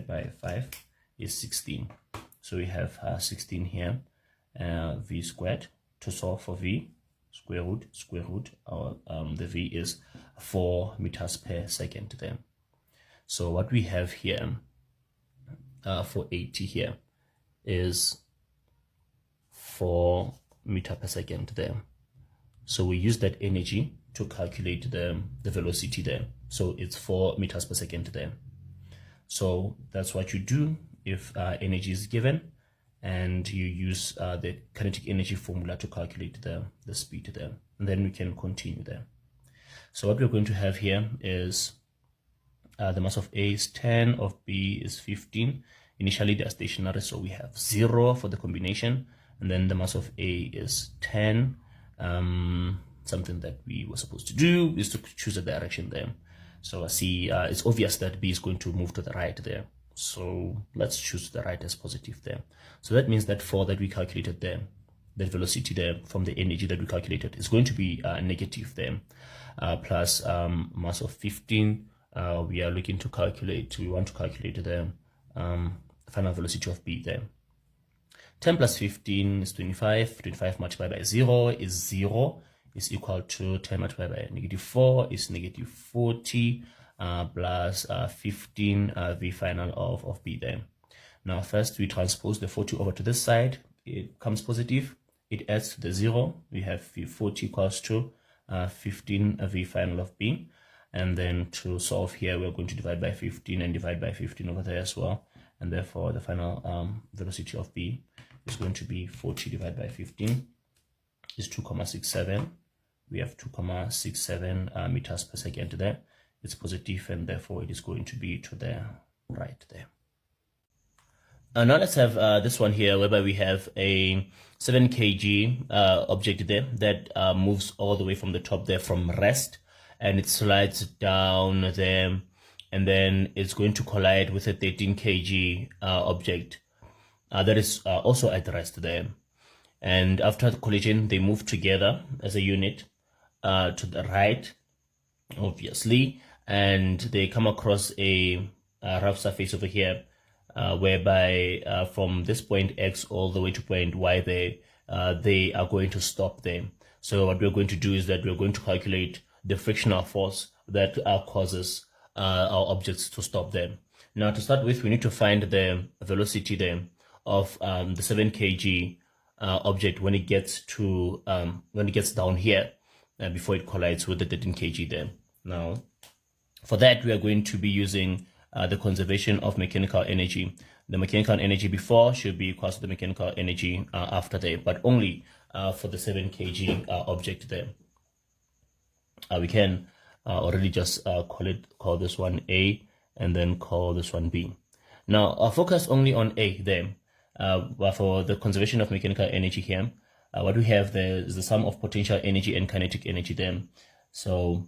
by 5 is 16. So we have 16 here, v squared. To solve for v, square root, the v is 4 meters per second there. So what we have here for 80 here is 4 meters per second there. So we use that energy to calculate the velocity there. So it's 4 meters per second there. So that's what you do if energy is given, and you use the kinetic energy formula to calculate the speed there. And then we can continue there. So what we're going to have here is the mass of A is 10, of B is 15. Initially they are stationary, so we have 0 for the combination, and then the mass of A is 10. Something that we were supposed to do is to choose a direction there. So I see it's obvious that B is going to move to the right there. So let's choose the right as positive there. So that means that 4 that we calculated there that velocity there from the energy that we calculated. It's going to be negative there, plus mass of 15. We are looking to calculate, we want to calculate the final velocity of B there. 10 plus 15 is 25. 25 multiplied by 0 is 0, is equal to 10 multiplied by negative 4 is negative 40, plus 15 V final of B there. Now first we transpose the 40 over to this side. It comes positive. It adds to the 0. We have 40 equals to 15 V final of B. And then to solve here, we're going to divide by 15 and divide by 15 over there as well. And therefore, the final velocity of B is going to be 40 divided by 15 is 2,67. We have 2,67 meters per second there. It's positive, and therefore it is going to be to the right there. Now let's have this one here, whereby we have a 7 kg object there that moves all the way from the top there from rest, and it slides down there, and then it's going to collide with a 13 kg object that is also at rest there. And after the collision, they move together as a unit to the right, obviously, and they come across a rough surface over here, whereby from this point X all the way to point Y there, they are going to stop there. So what we're going to do is that we're going to calculate the frictional force that causes our objects to stop there. Now to start with, we need to find the velocity there of the 7 kg object when it gets to down here before it collides with the 13 kg there. Now for that, we are going to be using the conservation of mechanical energy. The mechanical energy before should be equal to the mechanical energy after there, but only for the 7 kg object there. We can already just call this one A and then call this one B. Now I'll focus only on A there. But for the conservation of mechanical energy here, what we have there is the sum of potential energy and kinetic energy there. So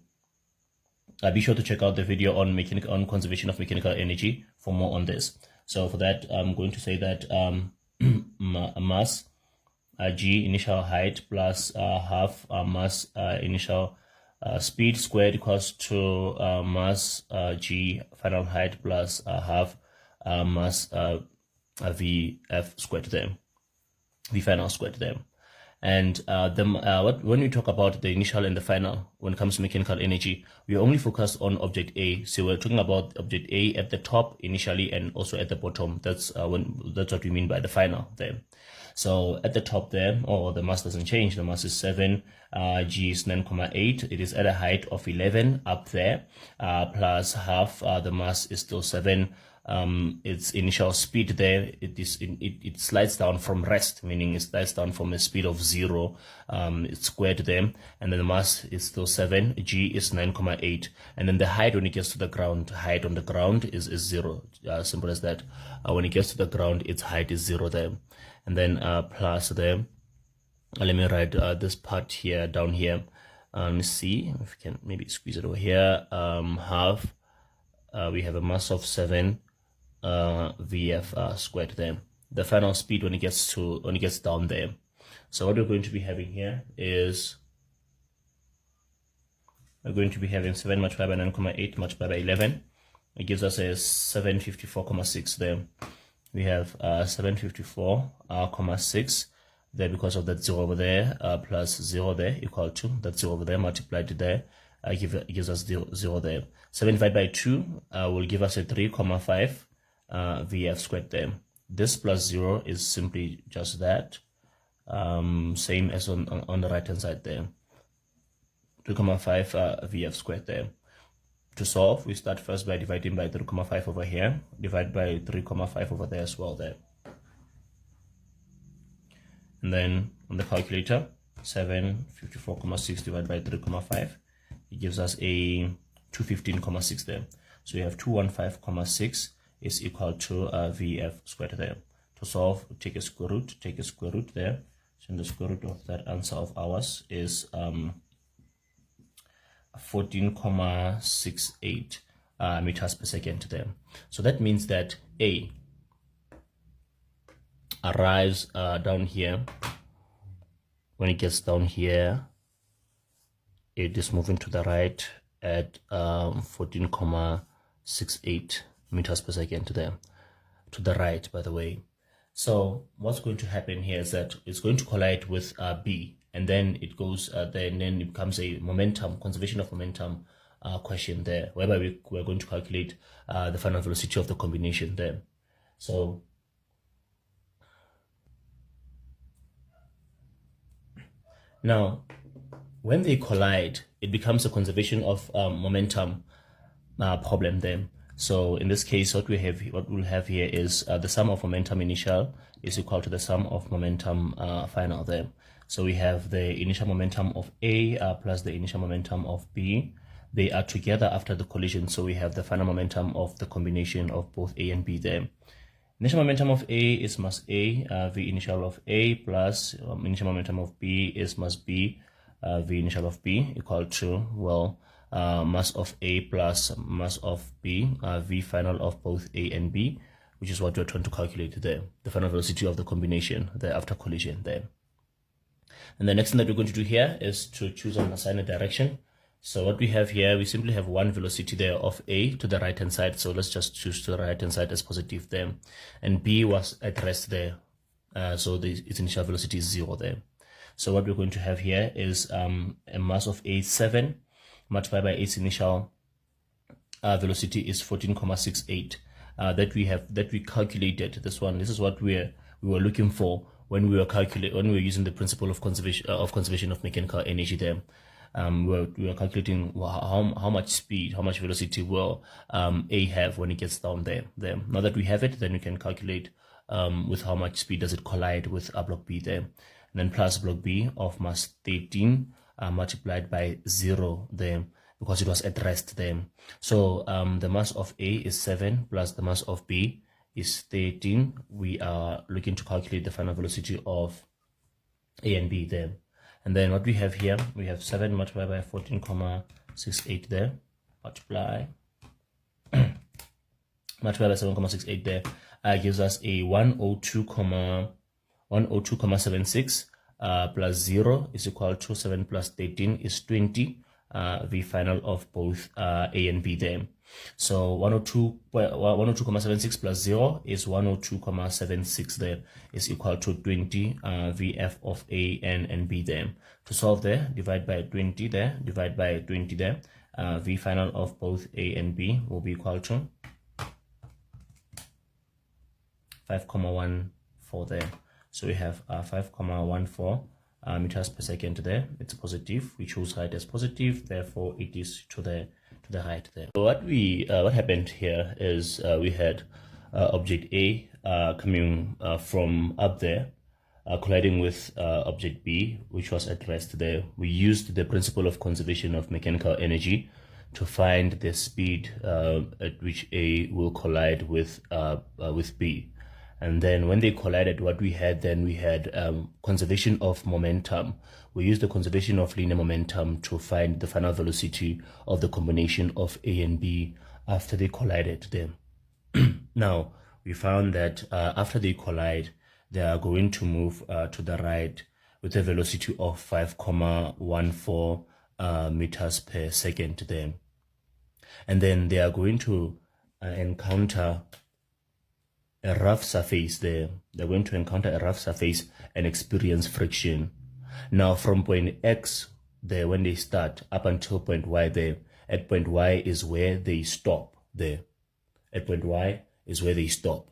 be sure to check out the video on conservation of mechanical energy for more on this. So for that, I'm going to say that mass g initial height plus half mass initial speed squared equals to mass g final height plus half mass vf squared there, v final squared there. And when we talk about the initial and the final, when it comes to mechanical energy, we only focus on object A. So we're talking about object A at the top initially and also at the bottom. That's what we mean by the final there. So at the top there, the mass doesn't change. The mass is 7, g is 9,8. It is at a height of 11 up there, plus half the mass is still 7. Its initial speed there, it slides down from rest, meaning it slides down from a speed of 0. It's squared there, and then the mass is still 7. G is 9,8, and then the height when it gets to the ground, height on the ground is 0. Simple as that. When it gets to the ground, its height is 0 there, and then plus there. Let me write this part here down here. Let's see if we can maybe squeeze it over here. Half. We have a mass of 7. Vf squared there. The final speed when it gets down there. So what we're going to be having here is we're going to be having 7 multiplied by 9,8 multiplied by 11. It gives us a 754,6 there. We have 754,6 there because of that 0 over there, plus 0 there equal to that 0 over there multiplied there. Gives us 0 there. 7 divided by 2 will give us a 3,5 Vf squared there. This plus 0 is simply just that, same as on the right hand side there. 2,5 Vf squared there. To solve, we start first by dividing by 3,5 over here, divide by 3,5 over there as well there. And then on the calculator, 754,6 divided by 3,5, it gives us a 215,6 there. So we have 215,6 is equal to Vf squared there. To solve, take a square root there. So the square root of that answer of ours is 14,68 meters per second there. So that means that A arrives down here when it gets down here, it is moving to the right at 14.68 meters per second to the right, by the way. So what's going to happen here is that it's going to collide with B, and then it goes then it becomes a momentum, conservation of momentum question there, whereby we're going to calculate the final velocity of the combination there. So now when they collide, it becomes a conservation of momentum problem there. So in this case, what we'll have here is the sum of momentum initial is equal to the sum of momentum final there. So we have the initial momentum of A plus the initial momentum of B. They are together after the collision, so we have the final momentum of the combination of both A and B there. Initial momentum of A is mass A, V initial of A, plus initial momentum of B is mass B, V initial of B, equal to, well, mass of A plus mass of B, V final of both A and B, which is what we're trying to calculate there, the final velocity of the combination there after collision there. And the next thing that we're going to do here is to choose and assign a direction. So what we have here, we simply have one velocity there of A to the right hand side. So let's just choose to the right hand side as positive there. And B was at rest there. So its initial velocity is 0 there. So what we're going to have here is a mass of A 7 multiplied by its initial velocity is 14.68. That we calculated. This is what we were looking for when we were using the principle of conservation of mechanical energy there. We were calculating how much speed, how much velocity will A have when it gets down there. Now that we have it, then we can calculate with how much speed does it collide with block B there. And then plus block B of mass 13 multiplied by 0 there, because it was at rest there. So the mass of A is 7 plus the mass of B is 13. We are looking to calculate the final velocity of A and B there. And then what we have here, we have 7 multiplied by 14.68 there, multiply by 7.68 there, gives us a 102.76 plus 0 is equal to 7 plus 13 is 20, V final of both A and B there. So 102.76 plus 0 is 102.76 there, is equal to 20 VF of A and B there. To solve there, divide by 20 there, divide by 20 there. V final of both A and B will be equal to 5.14 there. So we have 5.14 meters per second there. It's positive. We choose height as positive, therefore it is to the height there. So what happened here is we had object A coming from up there, colliding with object B, which was at rest there. We used the principle of conservation of mechanical energy to find the speed at which A will collide with B. And then when they collided, what we had conservation of momentum. We used the conservation of linear momentum to find the final velocity of the combination of A and B after they collided them. Now, we found that after they collide, they are going to move to the right with a velocity of 5.14 meters per second there. And then they are going to encounter a rough surface there. They're going to encounter a rough surface and experience friction. Now from point X there, when they start, up until point Y there, at point Y is where they stop there. At point Y is where they stop.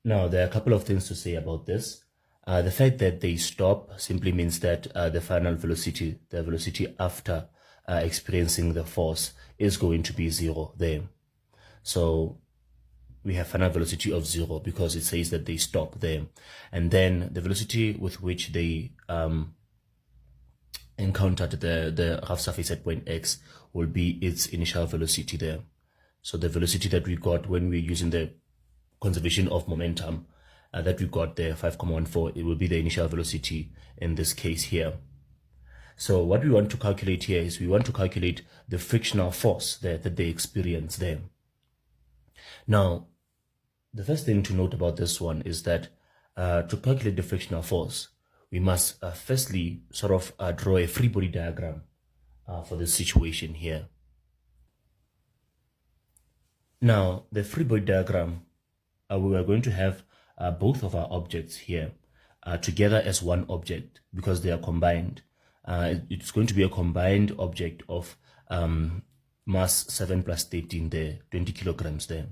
Now there are a couple of things to say about this. The fact that they stop simply means that the final velocity, the velocity after experiencing the force, is going to be 0 there. So we have final velocity of 0 because it says that they stop there. And then the velocity with which they encountered the rough surface at point X will be its initial velocity there. So the velocity that we got when we're using the conservation of momentum that we got there, 5.14, it will be the initial velocity in this case here. So what we want to calculate here is we want to calculate the frictional force there that they experience there. Now, the first thing to note about this one is that to calculate the frictional force, we must firstly sort of draw a free body diagram for this situation here. Now, the free body diagram, we are going to have both of our objects here together as one object because they are combined. It's going to be a combined object of mass 7 plus 13 there, 20 kilograms there.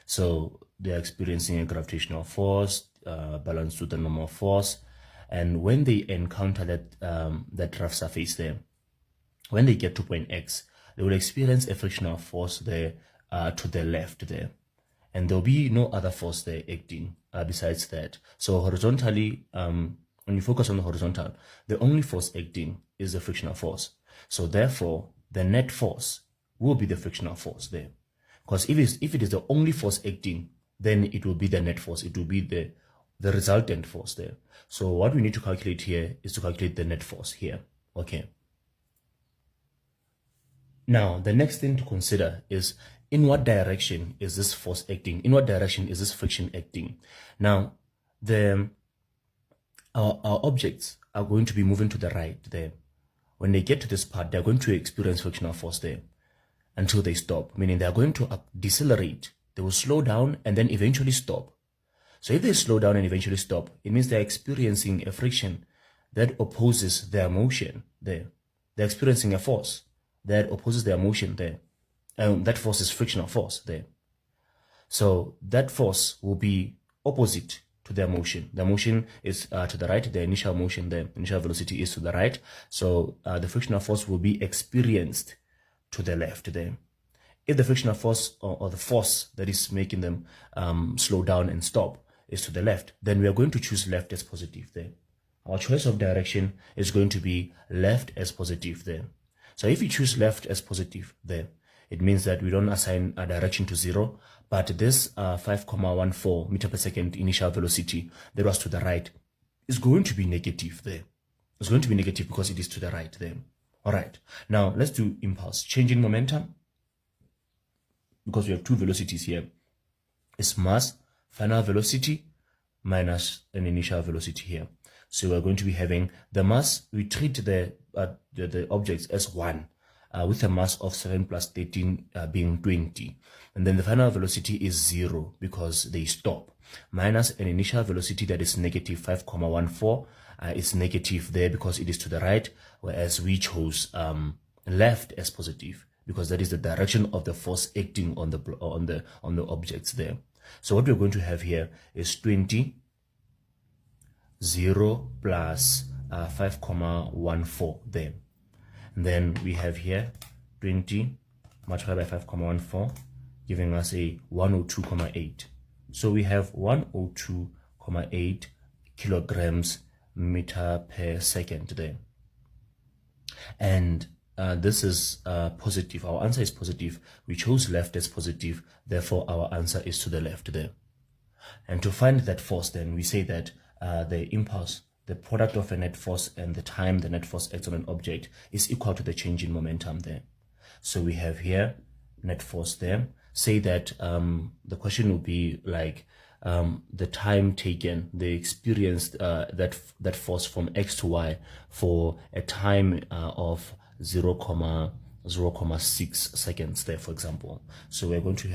So they are experiencing a gravitational force balanced to the normal force. And when they encounter that rough surface there, when they get to point X, they will experience a frictional force there to the left there. And there'll be no other force there acting besides that. So horizontally, when you focus on the horizontal, the only force acting is the frictional force. So therefore, the net force will be the frictional force there. Because if it is the only force acting, then it will be the net force. It will be the resultant force there. So what we need to calculate here is to calculate the net force here. Okay. Now, the next thing to consider is in what direction is this force acting? In what direction is this friction acting? Now, our objects are going to be moving to the right there. When they get to this part, they're going to experience frictional force there until they stop, meaning they're going to decelerate. They will slow down and then eventually stop. So if they slow down and eventually stop, it means they're experiencing a friction that opposes their motion there. They're experiencing a force that opposes their motion there. And that force is frictional force there. So that force will be opposite to their motion. Their motion is to the right. The initial motion, the initial velocity is to the right. So the frictional force will be experienced to the left there. If the frictional force or the force that is making them slow down and stop is to the left, then we are going to choose left as positive there. Our choice of direction is going to be left as positive there. So if you choose left as positive there, it means that we don't assign a direction to 0, but this 5,14 meter per second initial velocity that was to the right is going to be negative there. It's going to be negative because it is to the right there. All right. Now let's do impulse. Changing momentum, because we have two velocities here, is mass, final velocity, minus an initial velocity here. So we're going to be having the mass. We treat the objects as 1. With a mass of 7 plus 13 being 20. And then the final velocity is 0 because they stop. Minus an initial velocity that is negative 5,14. It's negative there because it is to the right, whereas we chose left as positive because that is the direction of the force acting on the objects there. So what we're going to have here is 20, 0 plus 5,14 there. And then we have here 20 multiplied by 5,14, giving us a 102,8. So we have 102,8 kilograms meter per second there. And this is positive. Our answer is positive. We chose left as positive. Therefore, our answer is to the left there. And to find that force, then we say that the impulse, the product of a net force and the time the net force acts on an object is equal to the change in momentum there. So we have here net force there. Say that the question will be like the time taken, they experienced that force from X to Y for a time of 0,06 seconds there, for example. So we're going to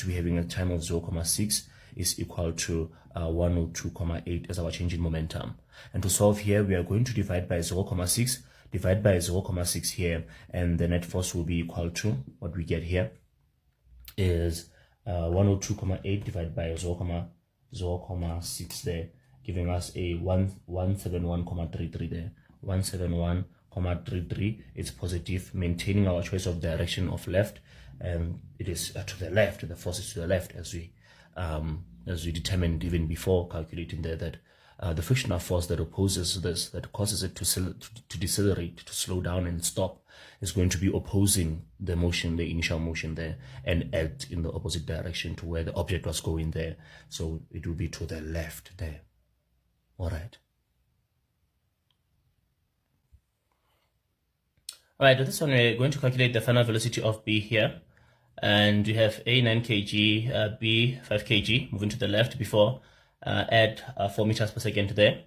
be having a time of 0,6 is equal to 102,8 as our change in momentum. And to solve here, we are going to divide by 0,6, divide by 0,6 here, and the net force will be equal to what we get here is 102,8 divided by 0,6 there, giving us a 171,33 there. 171,33. It's positive, maintaining our choice of direction of left, and it is to the left. The force is to the left, as we determined even before calculating there that the frictional force that opposes this, that causes it to decelerate, to slow down and stop, is going to be opposing the motion, the initial motion there, and act in the opposite direction to where the object was going there. So it will be to the left there. All right. All right, this one we're going to calculate the final velocity of B here. And we have A 9 kg, B 5 kg, moving to the left before add 4 meters per second there.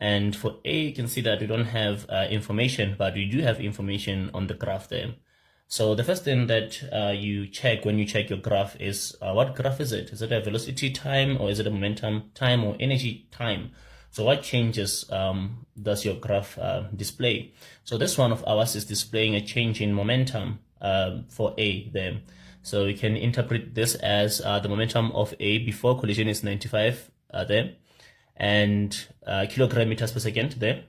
And for A, you can see that we don't have information, but we do have information on the graph there. So the first thing that you check when you check your graph is what graph is it? Is it a velocity time, or is it a momentum time, or energy time? So what changes does your graph display? So this one of ours is displaying a change in momentum for A there. So you can interpret this as the momentum of A before collision is 95 there, and kilogram meters per second there,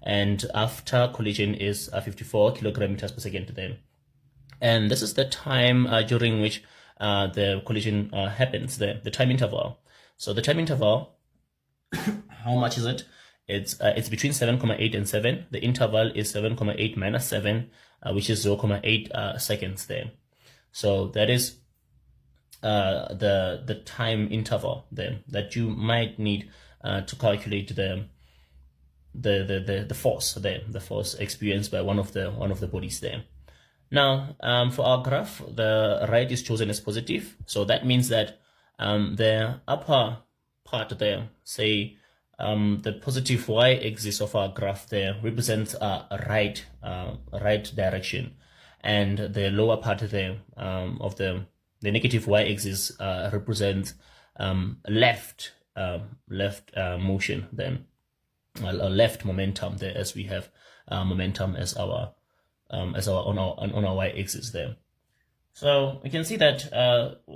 and after collision is 54 kilogram meters per second there. And this is the time during which the collision happens there, the time interval. So the time interval, how much is it? It's between 7,8 and 7. The interval is 7,8 minus 7, which is 0,8 seconds there. So that is the time interval there that you might need to calculate the force there, the force experienced by one of the bodies there. Now, for our graph, the right is chosen as positive, so that means that the upper part there, say the positive y-axis of our graph there represents right direction, and the lower part there of the negative y-axis represents left motion then, left momentum there, as we have momentum as our on our y-axis there. So we can see that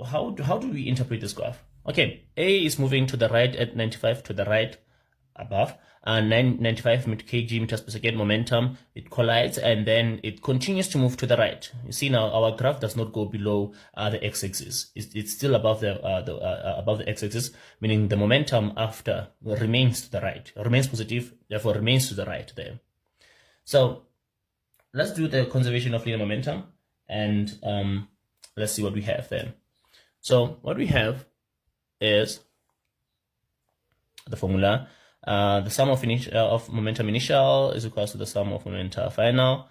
how do we interpret this graph? Okay, A is moving to the right at 95 to the right above, 95 kg meters per second momentum. It collides and then it continues to move to the right. You see now our graph does not go below the x-axis. It's still above the x-axis, meaning the momentum after remains to the right, remains positive, therefore remains to the right there. So let's do the conservation of linear momentum, and let's see what we have then. So what we have is the formula. The sum of momentum initial is equal to the sum of momentum final.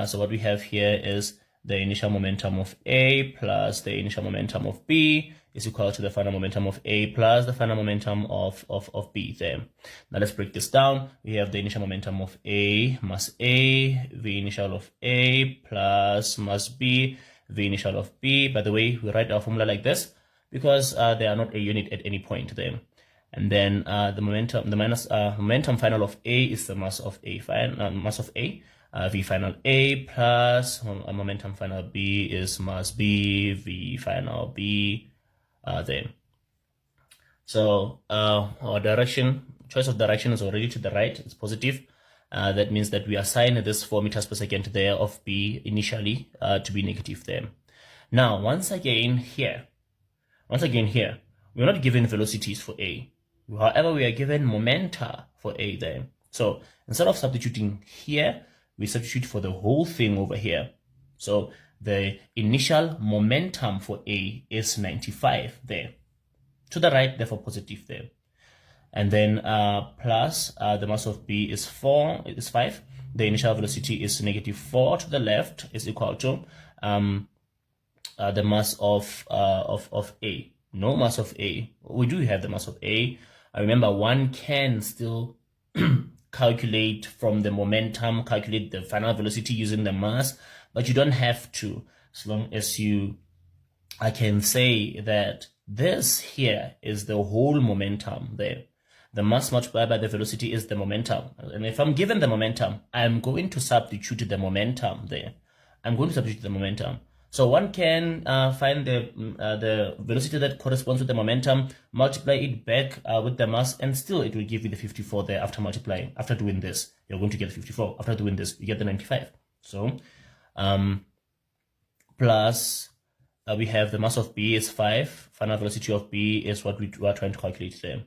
So what we have here is the initial momentum of A plus the initial momentum of B is equal to the final momentum of A plus the final momentum of B there. Now let's break this down. We have the initial momentum of A mass A, V initial of A plus mass B, V initial of B. By the way, we write our formula like this because they are not a unit at any point there. And then the momentum final of A is the mass of A V final A plus momentum final B is mass B, V final B there. So our choice of direction is already to the right. It's positive. That means that we assign this 4 meters per second there of B initially to be negative there. Now, once again here, we're not given velocities for A. However, we are given momenta for A there. So instead of substituting here, we substitute for the whole thing over here. So the initial momentum for A is 95 there. To the right, therefore positive there. And then plus the mass of B is 5. The initial velocity is -4 to the left is equal to the mass of A. No mass of A. We do have the mass of A. Remember, one can still calculate from the momentum, calculate the final velocity using the mass, but you don't have to, as long as I can say that this here is the whole momentum there. The mass multiplied by the velocity is the momentum. And if I'm given the momentum, I'm going to substitute the momentum there. So one can find the velocity that corresponds with the momentum, multiply it back with the mass, and still it will give you the 54 there after multiplying. After doing this, you're going to get 54. After doing this, you get the 95. So plus we have the mass of B is 5. Final velocity of B is what we are trying to calculate there.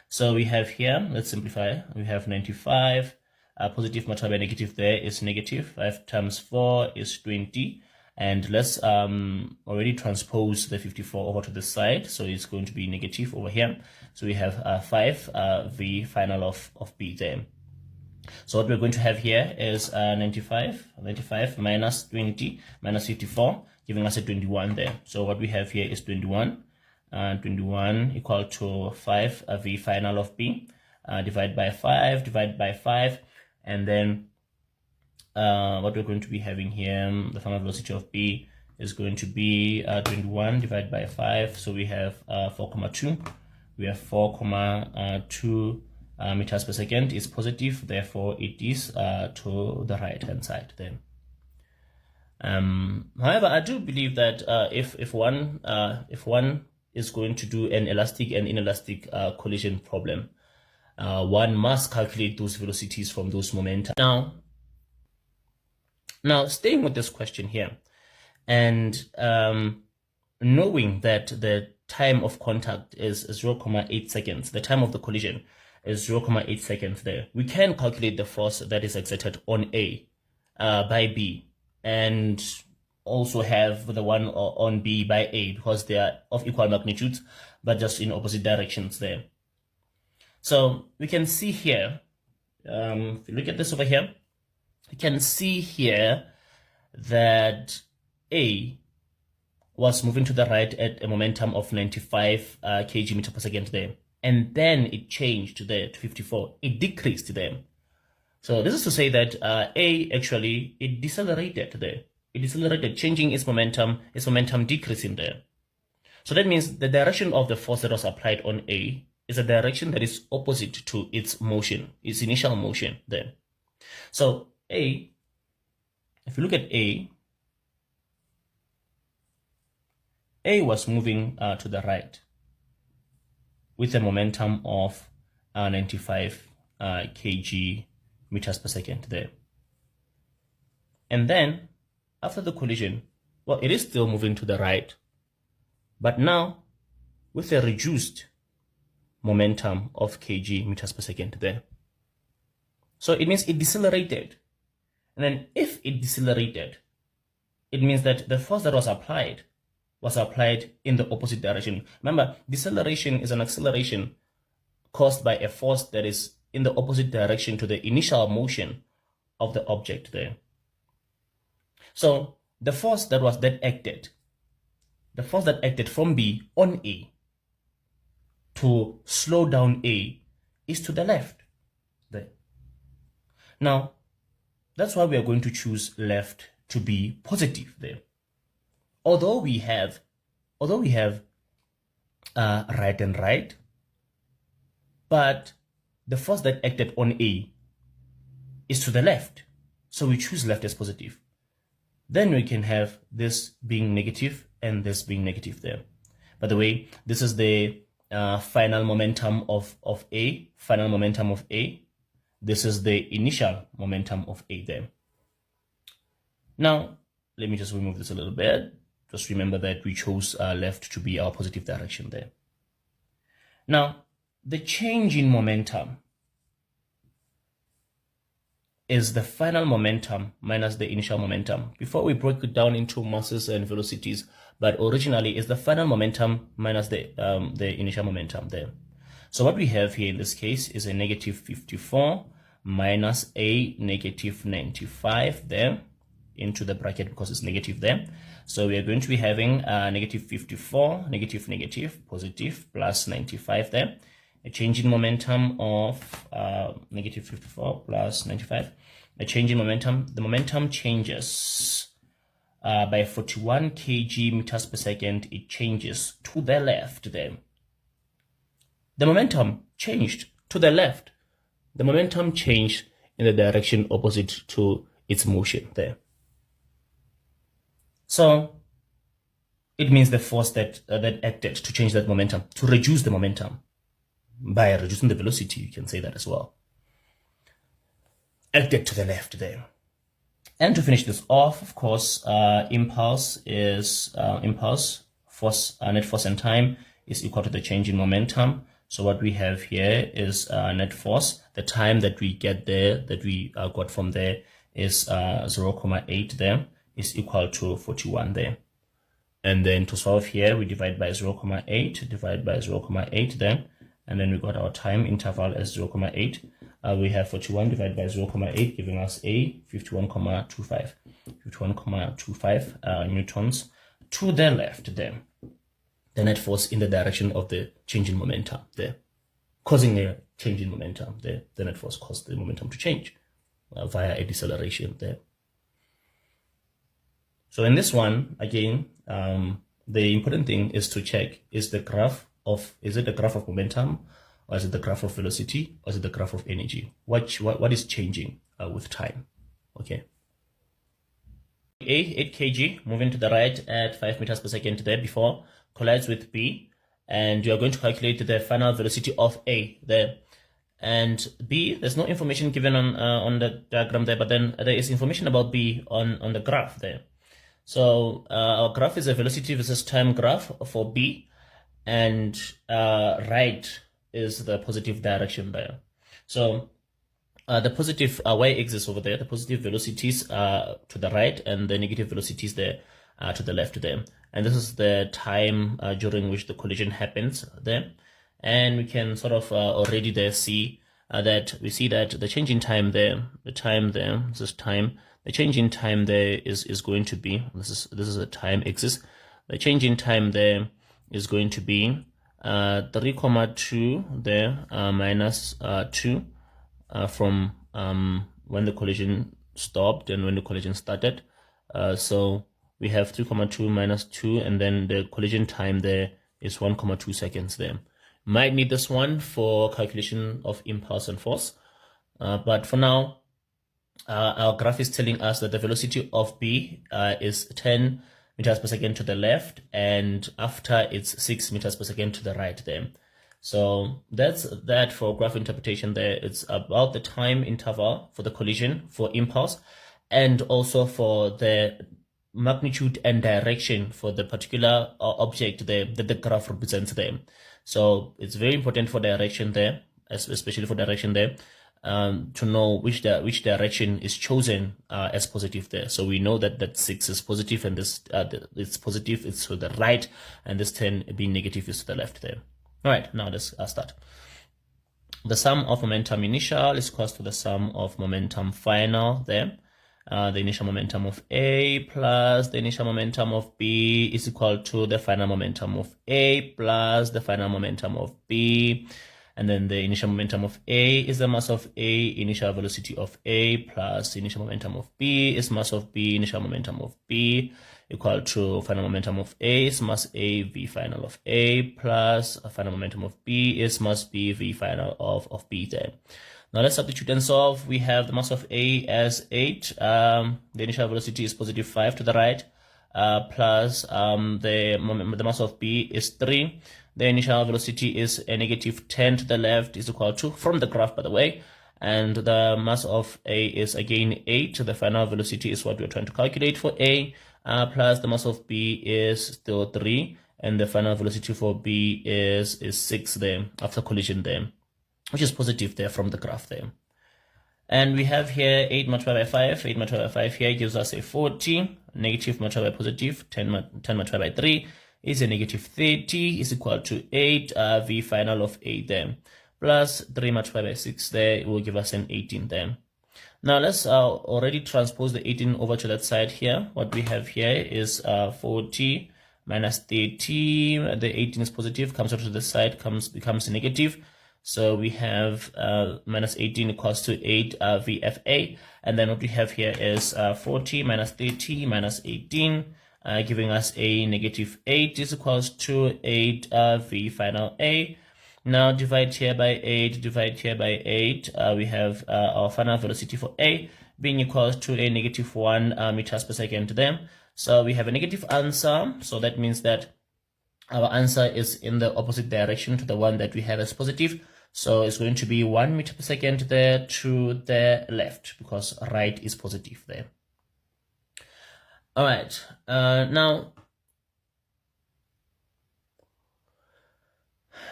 So we have here, let's simplify. We have 95. Positive multiplied by negative there is negative. 5 times 4 is 20. And let's already transpose the 54 over to the side. So it's going to be negative over here. So we have 5 V final of B there. So what we're going to have here is 95 minus 20 minus 54, giving us a 21 there. So what we have here is 21. 21 equal to 5 V final of B. divide by 5, divide by 5, and then what we're going to be having here, the final velocity of B is going to be 21 divided by 5. So we have 4,2. We have 4,2 meters per second is positive. Therefore, it is to the right hand side then. However, I do believe that if one is going to do an elastic and inelastic collision problem, one must calculate those velocities from those momenta. Now, staying with this question here, and knowing that the time of contact is 0.8 seconds, the time of the collision is 0.8 seconds there, we can calculate the force that is exerted on A by B, and also have the one on B by A, because they are of equal magnitudes, but just in opposite directions there. So we can see here, if you look at this over here, you can see here that A was moving to the right at a momentum of 95 kg per second there. And then it changed to 54. It decreased there. So this is to say that A actually, it decelerated there. It decelerated, changing its momentum decreasing there. So that means the direction of the force that was applied on A is a direction that is opposite to its motion, its initial motion there. So A, if you look at A was moving to the right with a momentum of 95 kg meters per second there. And then after the collision, well, it is still moving to the right, but now with a reduced momentum of kg meters per second there. So it means it decelerated. And then if it decelerated, it means that the force that was applied in the opposite direction. Remember, deceleration is an acceleration caused by a force that is in the opposite direction to the initial motion of the object there. So the force that acted from B on A to slow down A is to the left there. Now, that's why we are going to choose left to be positive there. Although we have right and right, but the force that acted on A is to the left, so we choose left as positive. Then we can have this being negative and this being negative there. By the way, this is the final momentum of A, final momentum of A. This is the initial momentum of A there. Now, let me just remove this a little bit. Just remember that we chose left to be our positive direction there. Now, the change in momentum is the final momentum minus the initial momentum. Before we broke it down into masses and velocities, but originally is the final momentum minus the initial momentum there. So what we have here in this case is a negative 54 minus a negative 95 there into the bracket because it's negative there. So we are going to be having negative 54, negative, positive, plus 95 there. A change in momentum of negative 54 plus 95. A change in momentum. The momentum changes by 41 kg meters per second. It changes to the left there. The momentum changed to the left. The momentum changed in the direction opposite to its motion there. So it means the force that acted to change that momentum, to reduce the momentum by reducing the velocity, you can say that as well, acted to the left there. And to finish this off, of course, impulse is force, net force and time is equal to the change in momentum. So what we have here is net force. The time that we get there, that we got from there, is 0.8 there, is equal to 41 there. And then to solve here, we divide by 0.8, divide by 0.8 there, and then we got our time interval as 0.8. We have 41 divided by 0.8, giving us a 51.25 newtons to the left there. The net force in the direction of the change in momentum there. causing a change in momentum there. The net force caused the momentum to change via a deceleration there. So in this one, again, the important thing is to check, is it the graph of momentum, or is it the graph of velocity, or is it the graph of energy? What is changing with time? Okay. 8 kg moving to the right at 5 meters per second there before collides with B, and you are going to calculate the final velocity of A there. And B, there's no information given on the diagram there, but then there is information about B on the graph there. So our graph is a velocity versus time graph for B, and right is the positive direction there. So the positive y-axis over there, the positive velocities to the right, and the negative velocities there to the left there. And this is the time during which the collision happens there. And we can sort of already there see that the change in time there, the change in time there is going to be, this is a time axis. The change in time there is going to be 3,2 there minus 2 from when the collision stopped and when the collision started. So we have 3,2 minus 2, and then the collision time there is 1,2 seconds there. Might need this one for calculation of impulse and force, but for now, our graph is telling us that the velocity of B is 10 meters per second to the left, and after it's 6 meters per second to the right there. So that's that for graph interpretation there. It's about the time interval for the collision, for impulse, and also for the magnitude and direction for the particular object there that the graph represents there. So it's very important for direction there, especially for direction there, to know which direction is chosen as positive there. So we know that 6 is positive, and this it's positive, it's to the right, and this 10 being negative is to the left there. All right, now let's start. The sum of momentum initial is equal to the sum of momentum final there. The initial momentum of A plus the initial momentum of B is equal to the final momentum of A plus the final momentum of B. And then the initial momentum of A is the mass of A, initial velocity of A, plus the initial momentum of B is mass of B, initial momentum of B, equal to final momentum of A is mass A, V final of A, plus a final momentum of B is mass B, V final of B there. Now let's substitute and solve. We have the mass of A as 8. The initial velocity is positive 5 to the right, plus the mass of B is 3. The initial velocity is a negative 10 to the left, is equal to, from the graph by the way, and the mass of A is again 8. The final velocity is what we're trying to calculate for A, plus the mass of B is still 3, and the final velocity for B is 6 there after collision there, which is positive there from the graph there. And we have here 8 multiplied by 5. 8 multiplied by 5 here gives us a 40. Negative multiplied by positive, 10 multiplied by 3 is a negative 30, is equal to 8, V final of 8 there. Plus 3 multiplied by 6 there will give us an 18 there. Now let's already transpose the 18 over to that side here. What we have here is 40 minus 30. The 18 is positive, comes out to the side, becomes negative. So we have minus 18 equals to 8 VFA. And then what we have here is 40 minus 30 minus 18, giving us a negative 8 is equals to 8 V final A. Now divide here by 8, divide here by 8. We have our final velocity for A being equals to a negative 1 meters per second there. So we have a negative answer. So that means that our answer is in the opposite direction to the one that we have as positive. So it's going to be 1 meter per second there to the left, because right is positive there. All right, now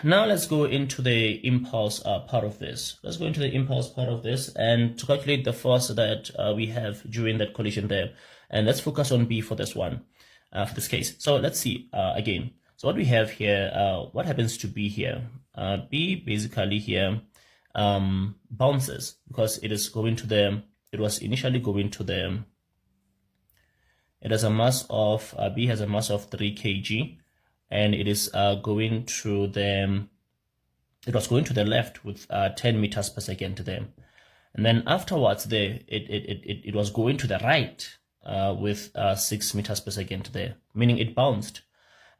let's go into the impulse part of this. Let's go into the impulse part of this and to calculate the force that we have during that collision there. And let's focus on B for this one, for this case. So let's see again. So what we have here, what happens to B here? B basically here bounces, because it is going to the, it was initially going to the, it has a mass of, B has a mass of 3 kg, and it is going to the it was going to the left with 10 meters per second there. And then afterwards there, it was going to the right with 6 meters per second there, meaning it bounced.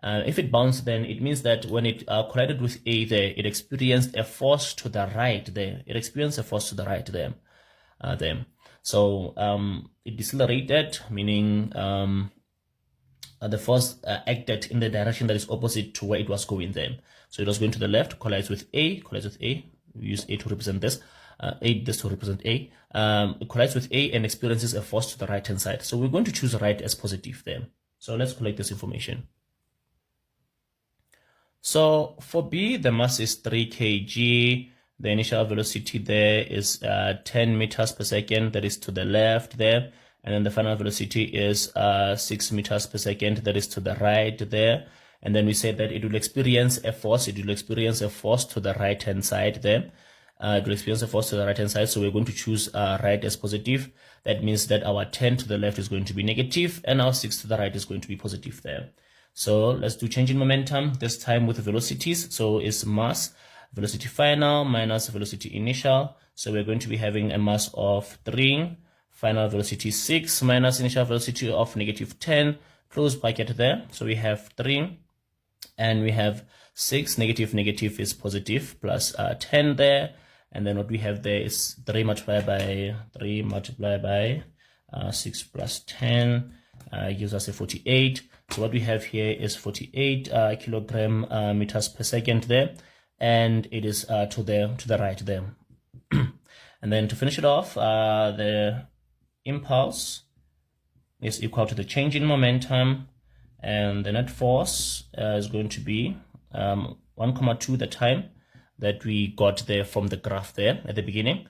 If it bounced, then it means that when it collided with A there, it experienced a force to the right there. It experienced a force to the right there. So it decelerated, meaning the force acted in the direction that is opposite to where it was going there. So it was going to the left, collides with A, we use A to represent this, this to represent A. It collides with A and experiences a force to the right hand side. So we're going to choose right as positive there. So let's collect this information. So for B, the mass is 3 kg. The initial velocity there is 10 meters per second. That is to the left there. And then the final velocity is 6 meters per second. That is to the right there. And then we say that it will experience a force. It will experience a force to the right-hand side there. It will experience a force to the right-hand side. So we're going to choose right as positive. That means that our 10 to the left is going to be negative, and our 6 to the right is going to be positive there. So let's do change in momentum, this time with velocities. So it's mass, velocity final minus velocity initial. So we're going to be having a mass of 3, final velocity 6 minus initial velocity of negative 10, close bracket there. So we have 3 and we have 6, negative is positive, plus 10 there. And then what we have there is 3 multiplied by 6 plus 10 gives us a 48. So what we have here is 48 kilogram meters per second there, and it is to the right there. And then to finish it off, the impulse is equal to the change in momentum, and the net force is going to be 1,2 the time that we got there from the graph there at the beginning,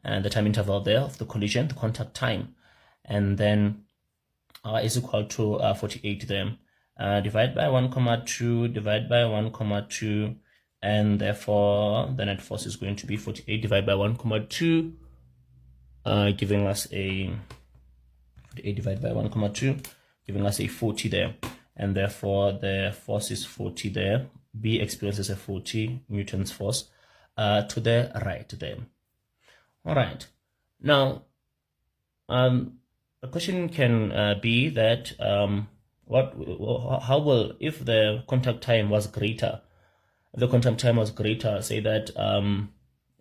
and the time interval there of the collision, the contact time, and then is equal to 48 there. Divide by 1,2, divide by 1,2, and therefore the net force is going to be 48 divided by 1,2, giving us a 48 divided by 1,2, giving us a 40 there, and therefore the force is 40 there. B experiences a 40 Newton's force to the right there. All right, now a question can be that how will, if the contact time was greater, say that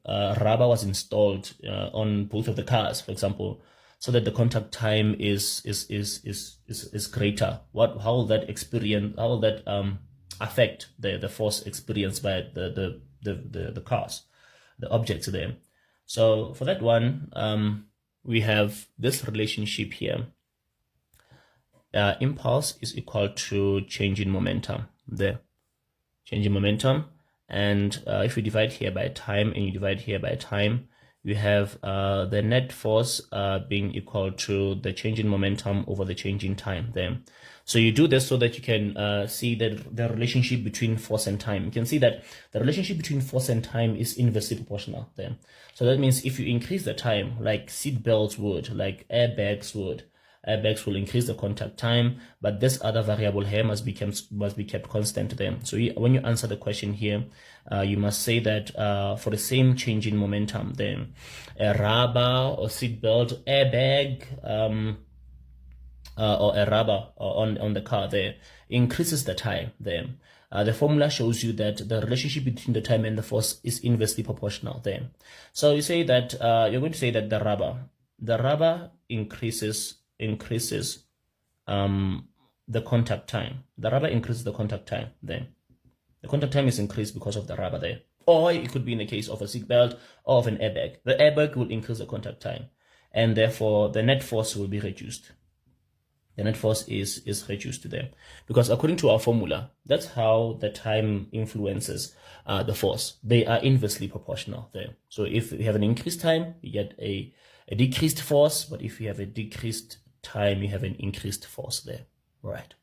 rubber was installed on both of the cars, for example, so that the contact time is greater. How will that affect the force experienced by the cars, the objects there? So for that one, we have this relationship here. Impulse is equal to change in momentum there. Change in momentum, and if you divide here by time and you divide here by time, you have the net force being equal to the change in momentum over the change in time there. So you do this so that you can see that the relationship between force and time. You can see that the relationship between force and time is inversely proportional there. So that means if you increase the time, like seat belts would, like airbags would, airbags will increase the contact time, but this other variable here must be kept constant there. So when you answer the question here, you must say that for the same change in momentum, then a rubber or seat belt, airbag, or a rubber on the car there increases the time there. The formula shows you that the relationship between the time and the force is inversely proportional there. So you say that you're going to say that the rubber increases the contact time. The rubber increases the contact time there. The contact time is increased because of the rubber there. Or it could be in the case of a seatbelt or of an airbag. The airbag will increase the contact time, and therefore the net force will be reduced. The net force is reduced to them, because according to our formula, that's how the time influences the force. They are inversely proportional there. So if you have an increased time, you get a decreased force, but if you have a decreased time, you have an increased force there. Right.